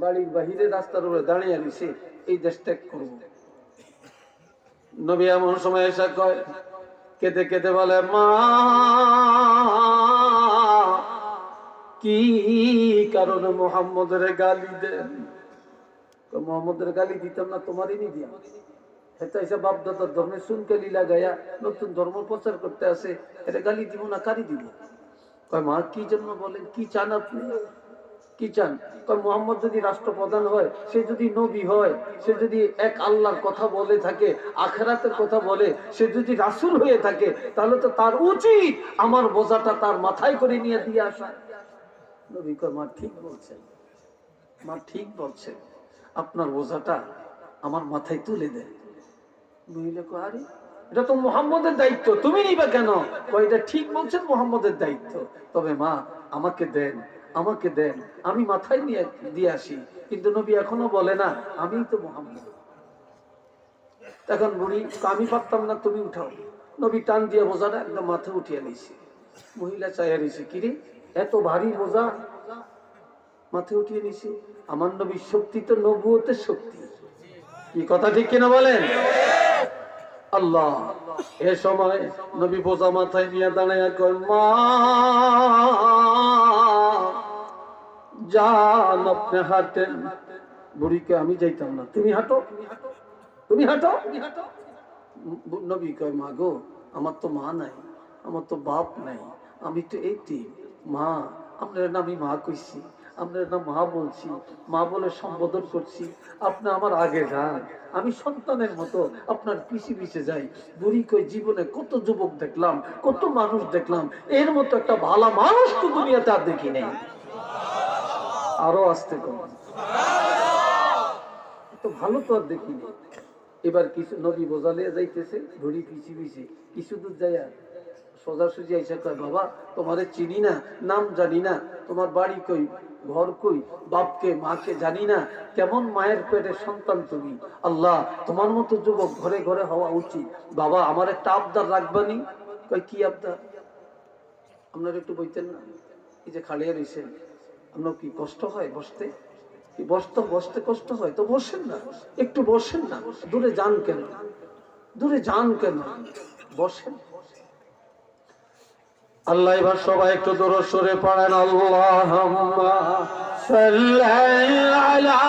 বাড়ির বাহিরে রাস্তার উপরে দাঁড়িয়ে রয়েছে, এই দেশ ত্যাগ করবো। নবী এমন সময় এসে কয়, কেঁদে কেঁদে বলে, মা কি কারণে মোহাম্মদের গালি দেন? মোহাম্মদের গালি দিতাম না, তোমারই নি দিয়া। এটা এসে বাপদাদার ধর্মের সুনকালি লাগাইয়া নতুন ধর্ম প্রচার করতে আসে, এটা গালি দিব না কারি দিব? কয় মা কি জন্য বলেন, কি চান আপনি, কি চান? কয় মোহাম্মদ যদি রাষ্ট্রপ্রধান হয়, সে যদি নবী হয়, সে যদি এক আল্লাহর কথা বলে থাকে, আখিরাতের কথা বলে, সে যদি রাসূল হয়ে থাকে, তাহলে তো তার উচিত আমার বোঝাটা তার মাথায় করে নিয়ে দিয়ে আসা। নবী কয় মা ঠিক বলছেন, মা ঠিক বলছেন, আপনার বোঝাটা আমার মাথায় তুলে দেন। মহিলা কয়, আরে এটা তো মুহাম্মদের দায়িত্ব, তুমি নিবা কেন? কয় এটা ঠিক বলছেন, মুহাম্মদের দায়িত্ব, তবে মা আমাকে দেন, আমাকে দেন, আমি মাথায় নিয়ে দিয়ে আসি। কিন্তু নবী এখনো বলে না আমিই তো মুহাম্মদ। এখন বুড়ি, আমি পারতাম না, তুমি উঠাও। নবী টান দিয়ে বোঝাটা একদম মাথায় উঠিয়ে নিয়েছে। মহিলা চাইয়া নিয়েছে, কিরে এত ভারী বোঝা মাথায় উঠিয়ে নিয়েছে। আমার নবীর শক্তি তো নবুয়তের শক্তি, কি কথা ঠিক কিনা বলেন? আল্লাহ এ সময় নবী বোঝা মাথায় নিয়ে দাঁড়ায় কয়, মা যান আপনি হাঁটেন। বুড়িকে, আমি যাইতাম না, তুমি হাঁটো, তুমি হাঁটো। নবী কয়, মা গো আমার তো মা নাই, আমার তো বাপ নাই, আমি তো এতিম। মা আপনার নাম আমি মা কইছি, আপনার নাম মা বলছি, মা বলে সম্বোধন করছি, আপনি আমার আগে যান, আমি সন্তানের মতো আপনার পিছে পিছে যাই। বুড়ি কই, জীবনে কত যুবক দেখলাম, কত মানুষ দেখলাম, এর মতো একটা ভালো মানুষ তো দুনিয়াতে আর দেখি নেই। আরো আসতে কম, তো ভালো তো আর দেখিনি। এবার কিছু নবী বোঝালে যাইতেছে, ঘড়ি পিছি পিছি কিছু দূর যাইয়া সোজাসুজি আইসা কয়, বাবা তোমারে চিনি না, নাম জানি না, তোমার বাড়ি কই, ঘর কই, বাপকে মাকে জানি না, কেমন মায়ের পেটের সন্তান তুমি, আল্লাহ তোমার মতো যুবক ঘরে ঘরে হওয়া উচিত, বাবা আমার একটা আবদার রাখবানি। কয় কি আবদার? আপনার একটু বইতেন না, এই যে খালিয়া রয়েছেন, আপনার কি কষ্ট হয় বসতে? বসতে বসতে কষ্ট হয় তো বসেন না, একটু বসেন না, দূরে যান কেন, দূরে যান কেন, বসেন। আল্লাহ এবার সবাই একটু দূরে সরে পড়েন, আল্লাহুম্মা সাল্লি আলা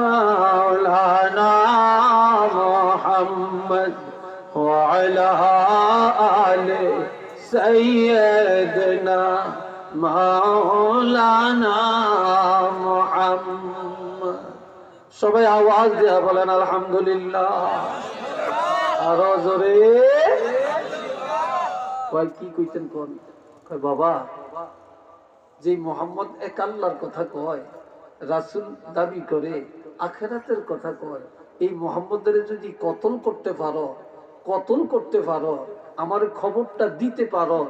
মাওলানা মুহাম্মদ ওয়া আলা আলি সাইয়্যিদিনা মাওলানা মুহাম্মদ। সবাই আওয়াজ দিয়ে বলেন আলহামদুলিল্লাহ। আরো জোরে। কয় কি কইতেন কোন? কয় বাবা যে মোহাম্মদ এক আল্লাহর কথা কয়, রাসূল দাবি করে, আখিরাতের কথা কয়, এই মোহাম্মদের যদি কতল করতে পারো, কতল করতে পারো, আমার খবরটা দিতে পারো,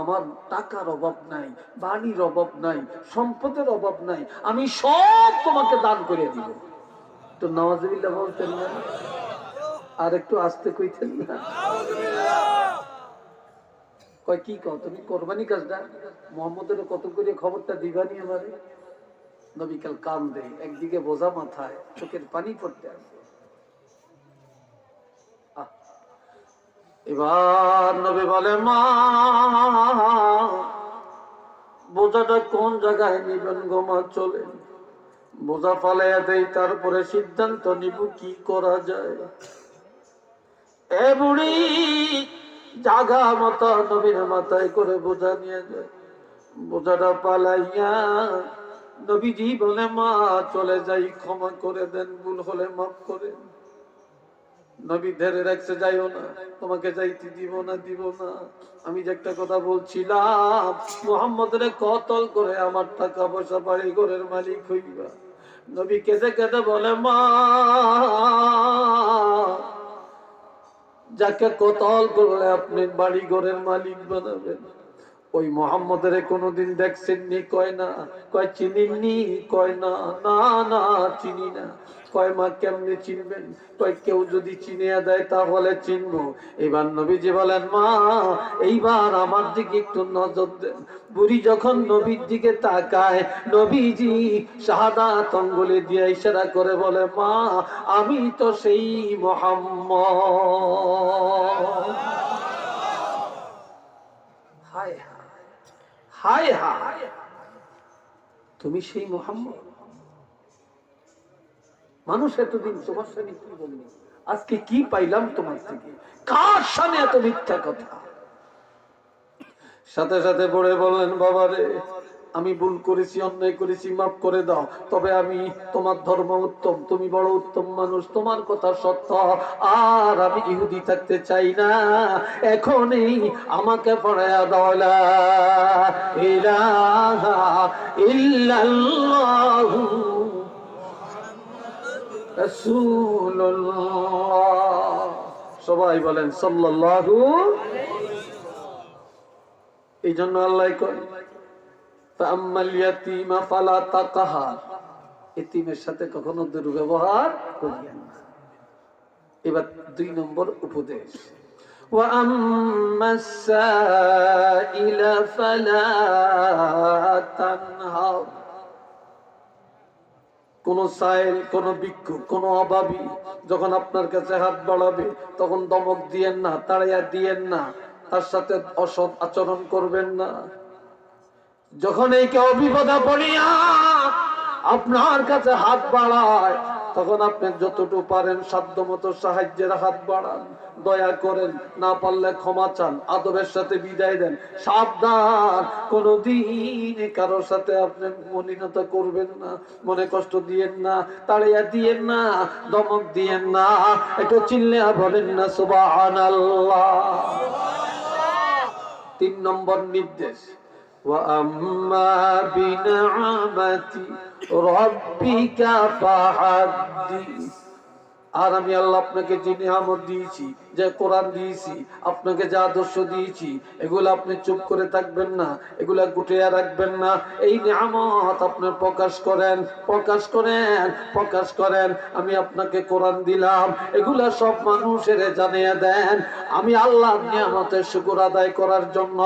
আমার টাকার অভাব নাই, বাড়ির অভাব নাই, সম্পদের অভাব নাই, আমি সব তোমাকে দান করে দিব। তো নাউজুবিল্লাহ বলতেন না? আর একটু আস্তে কইতেন না? কয় কি কও তুমি, কোরবানি কাজটা মোহাম্মদের কত করে খবরটা দিবানি আমারে? নবী কাল কান দেয়, একদিকে বোঝা মাথায়, চোখের পানি পড়তে আসে। এবার নবী বলে, মা বোঝাটা কোন জায়গায় নিবেন গো মা, চলেন। বোঝা ফালাইয়া দেই, তারপরে সিদ্ধান্ত নিব কি করা যায়। এ বুড়ি জাগা মতো নবীর মাথায় করে বোঝা নিয়ে যায়। বোঝাটা পালাইয়া নবীজি বলে, মা চলে যাই, ক্ষমা করে দেন, ভুল হলে মাফ করেন। নবী ধরে রাখছে, যাইও না, তোমাকে যাইতে দিব না, দিব না। আমি যে একটা কথা বলছিলাম, মুহাম্মদের কতল করে আমার টাকা পয়সা বাড়ি ঘরের মালিক হইবা। নবী কেঁদে কেঁদে বলে, মা যাকে কতল করলে আপনি বাড়ি ঘরের মালিক বানাবেন, ওই মোহাম্মদের কোনদিন দেখছেননি? কয় না। কয় চিনিনি? কয় না। না না চিনি না। কয় মা কেমনে চিনবেন? কয় কেউ যদি চিনিয়ে দেয় তাহলে চিনবো। এবার নবীজি বলেন, মা এইবার আমার দিকে একটু নজর দেন। বুড়ি যখন নবীর দিকে তাকায়, নবীজি শাহাদাত আঙ্গুলে দিয়ে ইশারা করে বলে, মা আমি তো সেই মোহাম্মদ। হায় হায় হায়, তুমি সেই মুহাম্মদ। মানুষ এতদিন তোমার সামনে কি বললি, আজকে কি পাইলাম তোমার থেকে? কার সামনে এত মিথ্যা কথা? সাথে সাথে পড়ে বললেন, বাবা রে আমি ভুল করেছি, অন্যায় করেছি, মাফ করে দাও। তবে আমি তোমার ধর্ম উত্তম, তুমি বড় উত্তম মানুষ, তোমার কথা সত্য, আর আমি ইহুদি থাকতে চাই না। এখনই আমাকে পড়ায়া দাও লা ইলাহা ইল্লাল্লাহু রাসূলুল্লাহ। সবাই বলেন সাল্লাল্লাহু। এই জন্য আল্লাহ কয়, ফাআম্মাল ইয়াতীমা ফালা তাকহার, এতিমের সাথে কখনো দুর্ব্যবহার করিয়েন না। এবার 2 নম্বর উপদেশ, ওয়া আম্মাস সাইলা ফালা তানহার। কোন সাইল, কোন ভিক্ষুক, কোন অভাবী যখন আপনার কাছে হাত বাড়াবে তখন দমক দিয়েন না, তাড়াইয়া দিয়েন না, তার সাথে অসৎ আচরণ করবেন না। যখন এই কেউ বিপদে পড়িয়া আপনার কাছে হাত বাড়ায়, তখন আপনি যতটুকু পারেন সাধ্য মতো সাহায্যের হাত বাড়ান, দয়া করেন, না পারলে ক্ষমা চান, আদবের সাথে বিদায় দেন। সাবধান, কোনদিন কারোর সাথে আপনি মলিনতা করবেন না, মনে কষ্ট দিয়েন না, তাড়িয়া দিয়েন না, দমক দিয়েন না। একটু চিল্লে বলেন না সুবহানাল্লাহ। 3 নম্বর নির্দেশ, وَأَمَّا بِنِعْمَةِ رَبِّكَ فَحَدِّث। আর আমি আল্লাহ আপনাকে যে নিয়ামত দিয়েছি, যে কোরআন দিয়েছি, আপনাকে যে আদর্শ দিয়েছি, এগুলো আপনি চুপ করে থাকবেন না, এগুলা গুটিয়ে রাখবেন না। এই নিয়ামত আপনি প্রকাশ করেন, প্রকাশ করেন, প্রকাশ করেন। আমি আপনাকে কোরআন দিলাম, এগুলা সব মানুষের জানিয়ে দেন। আমি আল্লাহর নিয়ামতের শুকর আদায় করার জন্য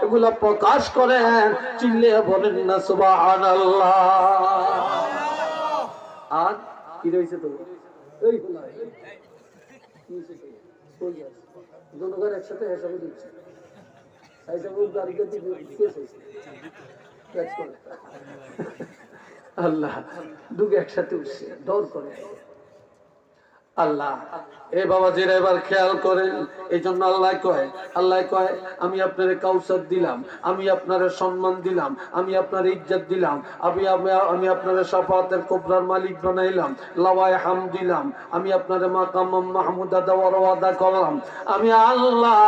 এগুলা প্রকাশ করেন। চিল্লিয়ে বলেন না সুবহানাল্লাহ। আর কি রয়েছে তো জনগণ একসাথে হিসাবে দিচ্ছে, আল্লাহ দুগ একসাথে উঠছে, দর করে আল্লাহ। এ বাবা জিরা এবার খেয়াল করেন। এই জন্য আল্লাহ কয় আমি আপনার কাউসার দিলাম, আমি আপনার সম্মান দিলাম, আমি আপনার ইজ্জত দিলাম, আমি আপনার শাফাতের কোবরার মালিক বানাইলাম, লাওয়ায়ে হাম দিলাম, আমি আপনার মাকাম মাহমুদা দেওয়ার ওয়াদা করলাম। আমি আল্লাহ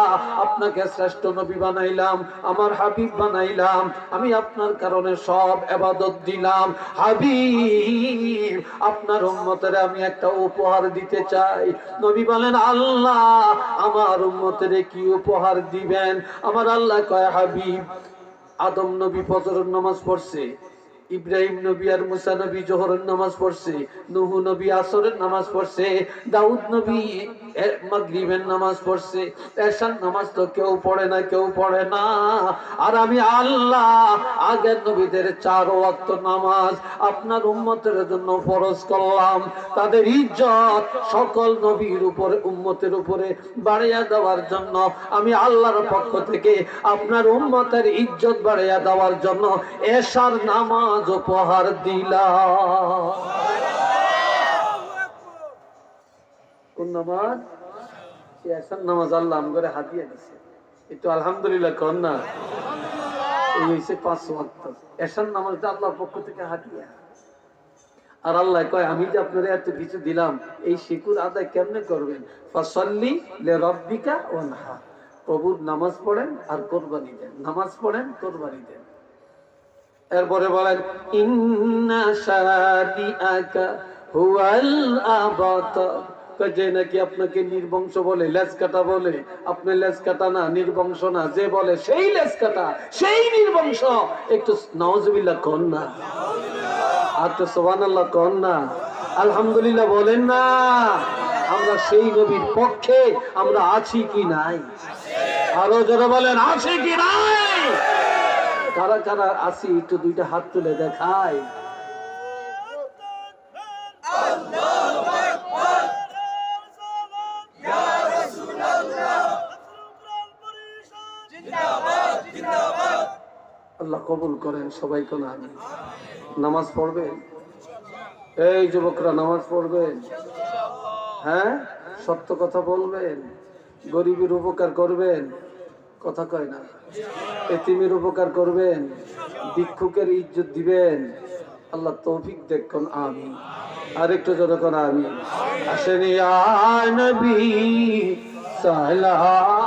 আপনাকে শ্রেষ্ঠ নবী বানাইলাম, আমার হাবিব বানাইলাম। আমি আপনার কারণে সব ইবাদত দিলাম। হাবিব, আপনার উম্মতের আমি একটা উপহার দিতে চাই। নবী বলেন, আল্লাহ আমার উম্মতের কি উপহার দিবেন? আমার আল্লাহ কয়, হাবিব আদম নবী ফজরের নামাজ পড়ছে, ইব্রাহিম নবী আর মুসা নবী জোহরের নামাজ পড়ছে, নূহ নবী আসরের নামাজ পড়ছে, দাউদ নবী মাগরিবের নামাজ পড়ছে, এশার নামাজ তো কেউ পড়ে না। আর আমি আল্লাহ আগের নবীদের 4 ওয়াক্ত নামাজ আপনার উম্মতের জন্য ফরজ করলাম। তাদের ইজ্জত সকল নবীর উপরে, উম্মতের উপরে বাড়িয়ে দেওয়ার জন্য আমি আল্লাহর পক্ষ থেকে আপনার উম্মতের ইজ্জত বাড়িয়ে দেওয়ার জন্য এশার নামাজ উপহার দিলাম। কোন নামাজ? এশার নামাজ আল্লাহ আমগরে হাদিয়া দিয়েছে। একটু আলহামদুলিল্লাহ কর না। এই হইছে 5 ওয়াক্ত এশার নামাজটা আল্লাহর পক্ষ থেকে হাদিয়া। আর আল্লাহ কয় আমি যে আপনারা এত কিছু দিলাম, এই শুকর আদায় কেমনে করবেন? ফাসাল্লি লিরাব্বিকা ওয়ানহার, প্রভুর নামাজ পড়েন আর কুরবানি দেন, নামাজ পড়েন কুরবানি দেন। এরপরে বলেন ইন্না শানিআকা হুয়াল আবতার, যে নাকি আপনাকে নির্বংশ বলে, লেজ কাটা বলে, আপনি লেজ কাটা না, নির্বংশ না, যে বলে সেই লেজ কাটা, সেই নির্বংশ। একটু নাউজুবিল্লাহ কোন না, আর তো সুবহানাল্লাহ কোন না, আলহামদুলিল্লাহ বলেন না। আমরা সেই নবীর পক্ষে আমরা আছি কি নাই? আরো যারা বলেন আছে কি নাই? কারা কারা আছি একটু দুইটা হাত তুলে দেখায়। আল্লাহ কবুল করেন সবাই কোন আমিন। নামাজ পড়বেন, এই যুবকরা নামাজ পড়বেন, হ্যাঁ সত্য কথা বলবেন, গরিবের উপকার করবেন, কথা কয় না, এতিমের উপকার করবেন, ভিক্ষুকের ইজ্জত দিবেন। আল্লাহ তৌফিক দেখুন আমিন। আরেকটু যতক্ষণ আমিন। আসেনি আয় নবী সালাম